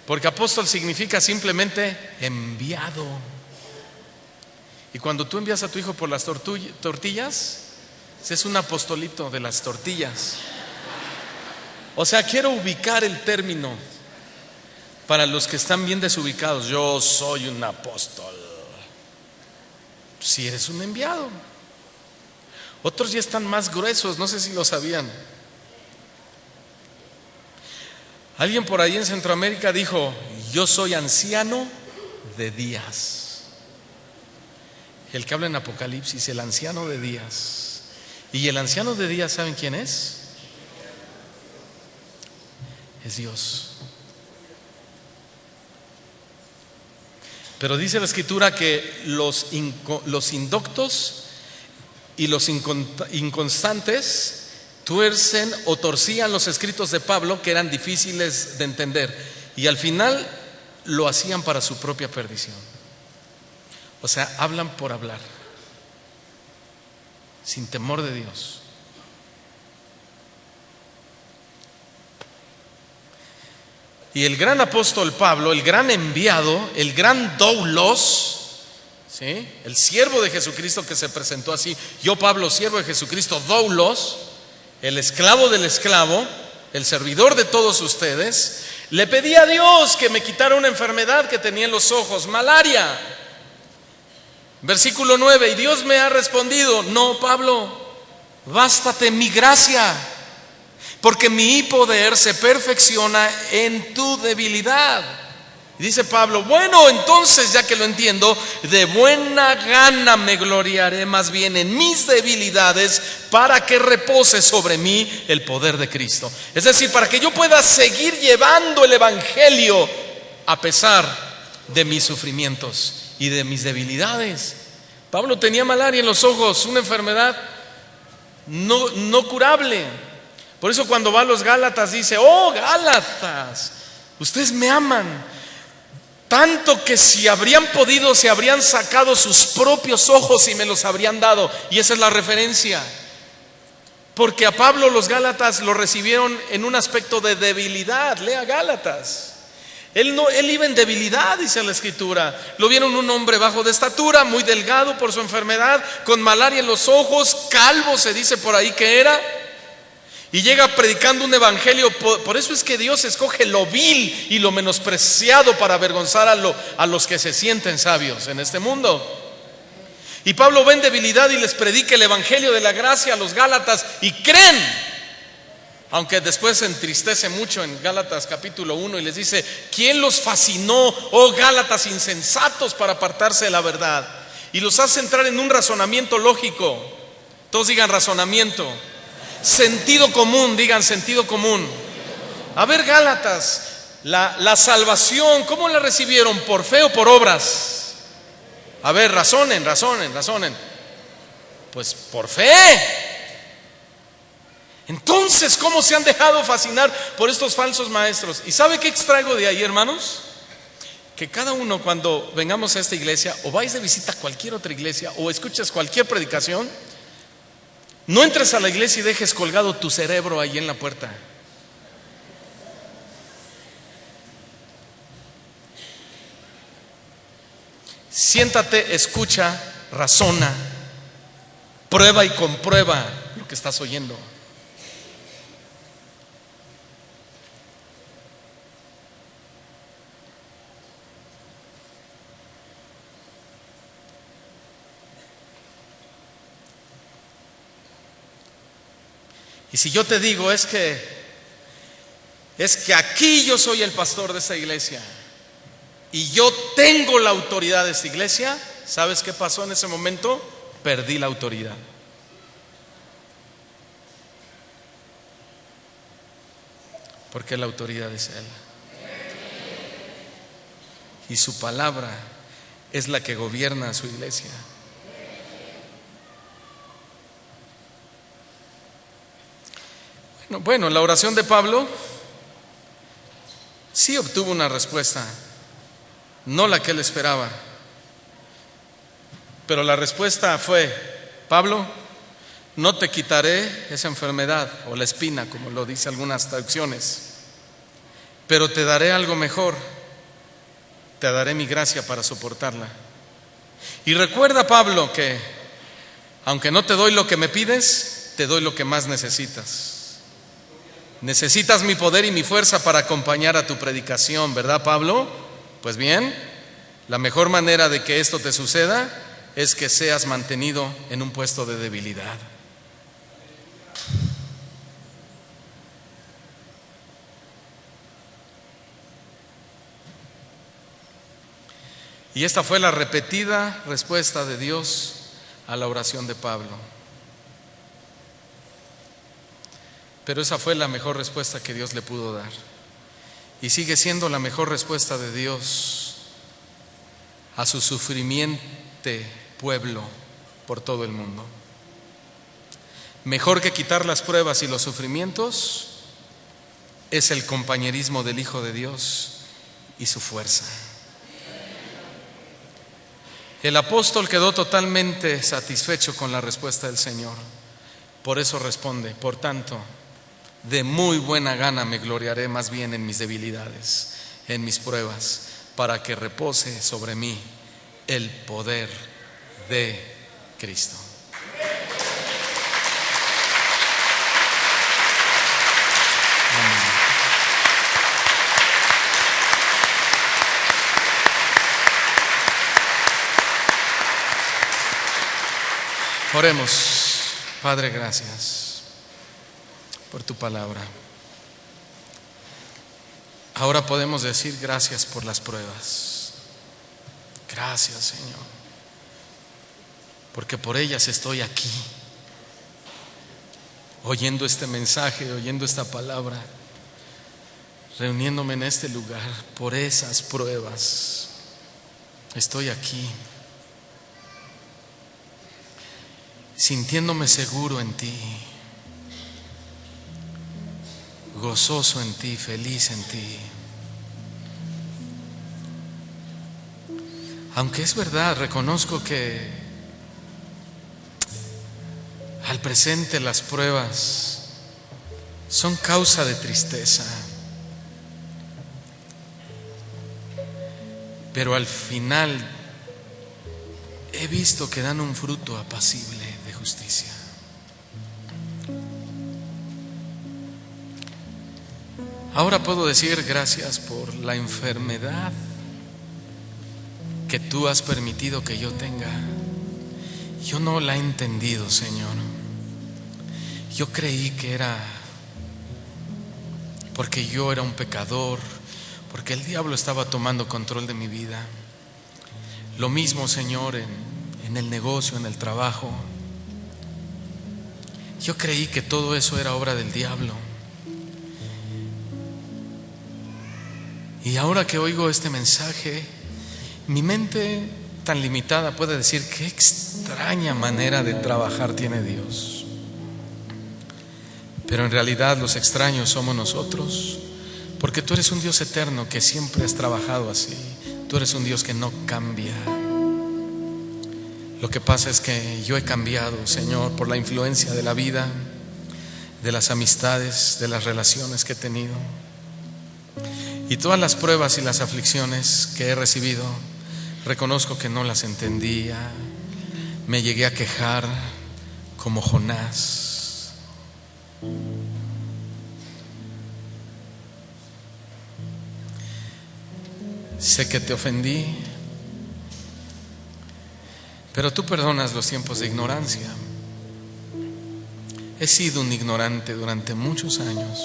Porque apóstol significa simplemente enviado. Y cuando tú envías a tu hijo por las tortillas, es un apostolito de las tortillas. O sea, quiero ubicar el término para los que están bien desubicados. Yo soy un apóstol. Si eres un enviado. Otros ya están más gruesos, no sé si lo sabían. Alguien por ahí en Centroamérica dijo, yo soy anciano de días. El que habla en Apocalipsis, el anciano de días. Y el anciano de días, ¿saben quién es? Es Dios. Pero dice la Escritura que los indoctos y los inconstantes tuercen o torcían los escritos de Pablo, que eran difíciles de entender, y al final lo hacían para su propia perdición. O sea, hablan por hablar, sin temor de Dios. Y el gran apóstol Pablo, el gran enviado, el gran doulos, ¿sí?, el siervo de Jesucristo, que se presentó así: yo, Pablo, siervo de Jesucristo, doulos, el esclavo del esclavo, el servidor de todos ustedes, le pedí a Dios que me quitara una enfermedad que tenía en los ojos, malaria. Versículo 9: y Dios me ha respondido: no, Pablo, bástate mi gracia, porque mi poder se perfecciona en tu debilidad. Y dice Pablo: bueno, entonces, ya que lo entiendo, de buena gana me gloriaré más bien en mis debilidades, para que repose sobre mí el poder de Cristo. Es decir, para que yo pueda seguir llevando el evangelio a pesar de mis sufrimientos y de mis debilidades. Pablo tenía malaria en los ojos, una enfermedad no curable. Por eso cuando va a los Gálatas dice: oh, Gálatas, ustedes me aman tanto que si habrían podido, se habrían sacado sus propios ojos y me los habrían dado. Y esa es la referencia, porque a Pablo los Gálatas lo recibieron en un aspecto de debilidad. Lea Gálatas. Él iba en debilidad, dice la Escritura. Lo vieron un hombre bajo de estatura, muy delgado por su enfermedad, con malaria en los ojos, calvo se dice por ahí que era, y llega predicando un evangelio. Por eso es que Dios escoge lo vil y lo menospreciado para avergonzar a los que se sienten sabios en este mundo. Y Pablo ve en debilidad y les predica el evangelio de la gracia a los Gálatas, y creen. Aunque después se entristece mucho en Gálatas capítulo 1 y les dice: ¿quién los fascinó, oh Gálatas insensatos, para apartarse de la verdad? Y los hace entrar en un razonamiento lógico. Todos digan razonamiento. Sentido común, digan sentido común. A ver, Gálatas, la salvación, ¿cómo la recibieron? ¿Por fe o por obras? A ver, razonen. Pues por fe. Entonces, ¿cómo se han dejado fascinar por estos falsos maestros? ¿Y sabe qué extraigo de ahí, hermanos? Que cada uno, cuando vengamos a esta iglesia, o vais de visita a cualquier otra iglesia, o escuchas cualquier predicación, no entres a la iglesia y dejes colgado tu cerebro ahí en la puerta. Siéntate, escucha, razona, prueba y comprueba lo que estás oyendo. Y si yo te digo es que aquí yo soy el pastor de esta iglesia y yo tengo la autoridad de esta iglesia, ¿sabes qué pasó en ese momento? Perdí la autoridad. Porque la autoridad es Él. Y su palabra es la que gobierna a su iglesia. Bueno, la oración de Pablo sí obtuvo una respuesta, no la que él esperaba. Pero la respuesta fue: Pablo, no te quitaré esa enfermedad o la espina, como lo dice algunas traducciones, pero te daré algo mejor, te daré mi gracia para soportarla. Y recuerda, Pablo, que aunque no te doy lo que me pides, te doy lo que más necesitas. Necesitas mi poder y mi fuerza para acompañar a tu predicación, ¿verdad, Pablo? Pues bien, la mejor manera de que esto te suceda es que seas mantenido en un puesto de debilidad. Y esta fue la repetida respuesta de Dios a la oración de Pablo. Pero esa fue la mejor respuesta que Dios le pudo dar. Y sigue siendo la mejor respuesta de Dios a su sufrimiente pueblo por todo el mundo. Mejor que quitar las pruebas y los sufrimientos es el compañerismo del Hijo de Dios y su fuerza. El apóstol quedó totalmente satisfecho con la respuesta del Señor. Por eso responde: por tanto, de muy buena gana me gloriaré más bien en mis debilidades, en mis pruebas, para que repose sobre mí el poder de Cristo. Amén. Oremos. Padre, gracias por tu palabra. Ahora podemos decir gracias por las pruebas. Gracias, Señor, porque por ellas estoy aquí, oyendo este mensaje, oyendo esta palabra, reuniéndome en este lugar. Por esas pruebas estoy aquí, sintiéndome seguro en ti, gozoso en ti, feliz en ti. Aunque es verdad, reconozco que al presente las pruebas son causa de tristeza, pero al final he visto que dan un fruto apacible de justicia. Ahora puedo decir gracias por la enfermedad que tú has permitido que yo tenga. Yo no la he entendido, Señor. Yo creí que era porque yo era un pecador, porque el diablo estaba tomando control de mi vida. Lo mismo, Señor, en el negocio, en el trabajo. Yo creí que todo eso era obra del diablo. Y ahora que oigo este mensaje, mi mente tan limitada puede decir: qué extraña manera de trabajar tiene Dios. Pero en realidad los extraños somos nosotros, porque tú eres un Dios eterno que siempre has trabajado así. Tú eres un Dios que no cambia. Lo que pasa es que yo he cambiado, Señor, por la influencia de la vida, de las amistades, de las relaciones que he tenido. Y todas las pruebas y las aflicciones que he recibido, reconozco que no las entendía. Me llegué a quejar como Jonás. Sé que te ofendí, pero tú perdonas los tiempos de ignorancia. He sido un ignorante durante muchos años,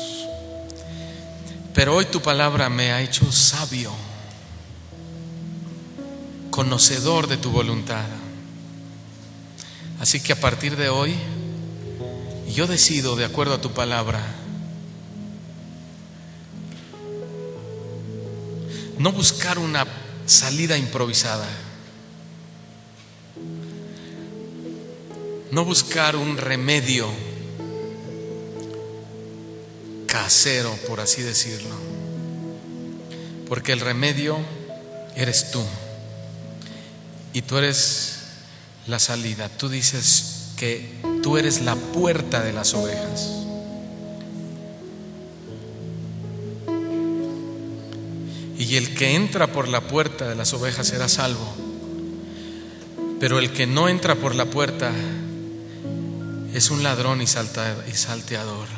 pero hoy tu palabra me ha hecho sabio, conocedor de tu voluntad. Así que a partir de hoy yo decido, de acuerdo a tu palabra, no buscar una salida improvisada, no buscar un remedio casero, por así decirlo, porque el remedio eres tú y tú eres la salida. Tú dices que tú eres la puerta de las ovejas. Y el que entra por la puerta de las ovejas será salvo, pero el que no entra por la puerta es un ladrón y salteador.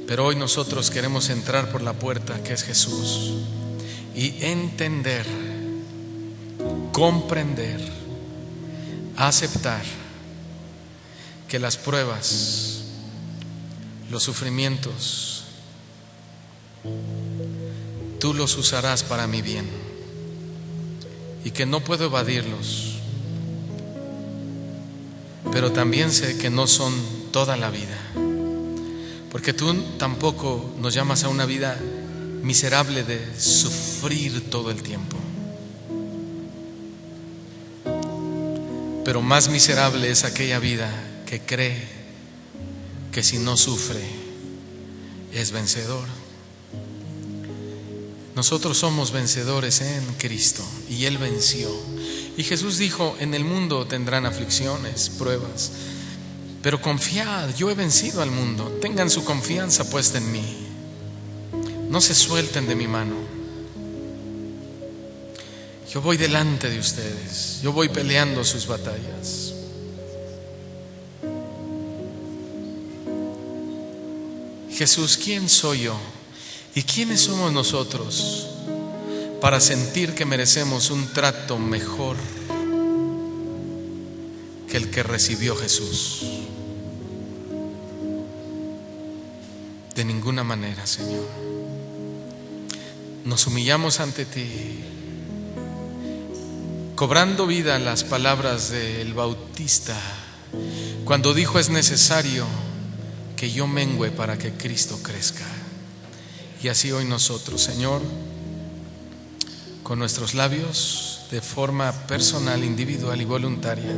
Pero hoy nosotros queremos entrar por la puerta, que es Jesús, y entender, comprender, aceptar que las pruebas, los sufrimientos, tú los usarás para mi bien y que no puedo evadirlos, pero también sé que no son toda la vida, porque tú tampoco nos llamas a una vida miserable de sufrir todo el tiempo. Pero más miserable es aquella vida que cree que si no sufre es vencedor. Nosotros somos vencedores en Cristo y Él venció. Y Jesús dijo: en el mundo tendrán aflicciones, pruebas, pero confiad, yo he vencido al mundo. Tengan su confianza puesta en mí. No se suelten de mi mano. Yo voy delante de ustedes. Yo voy peleando sus batallas. Jesús, ¿quién soy yo? ¿Y quiénes somos nosotros para sentir que merecemos un trato mejor que el que recibió Jesús? De ninguna manera, Señor. Nos humillamos ante ti, cobrando vida las palabras del Bautista cuando dijo: es necesario que yo mengüe para que Cristo crezca. Y así hoy nosotros, Señor, con nuestros labios, de forma personal, individual y voluntaria,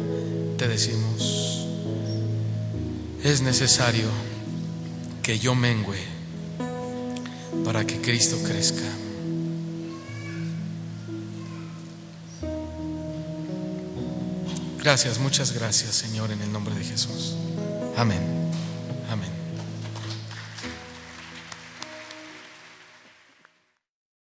te decimos: es necesario que yo mengüe para que Cristo crezca. Gracias, muchas gracias, Señor, en el nombre de Jesús. Amén. Amén.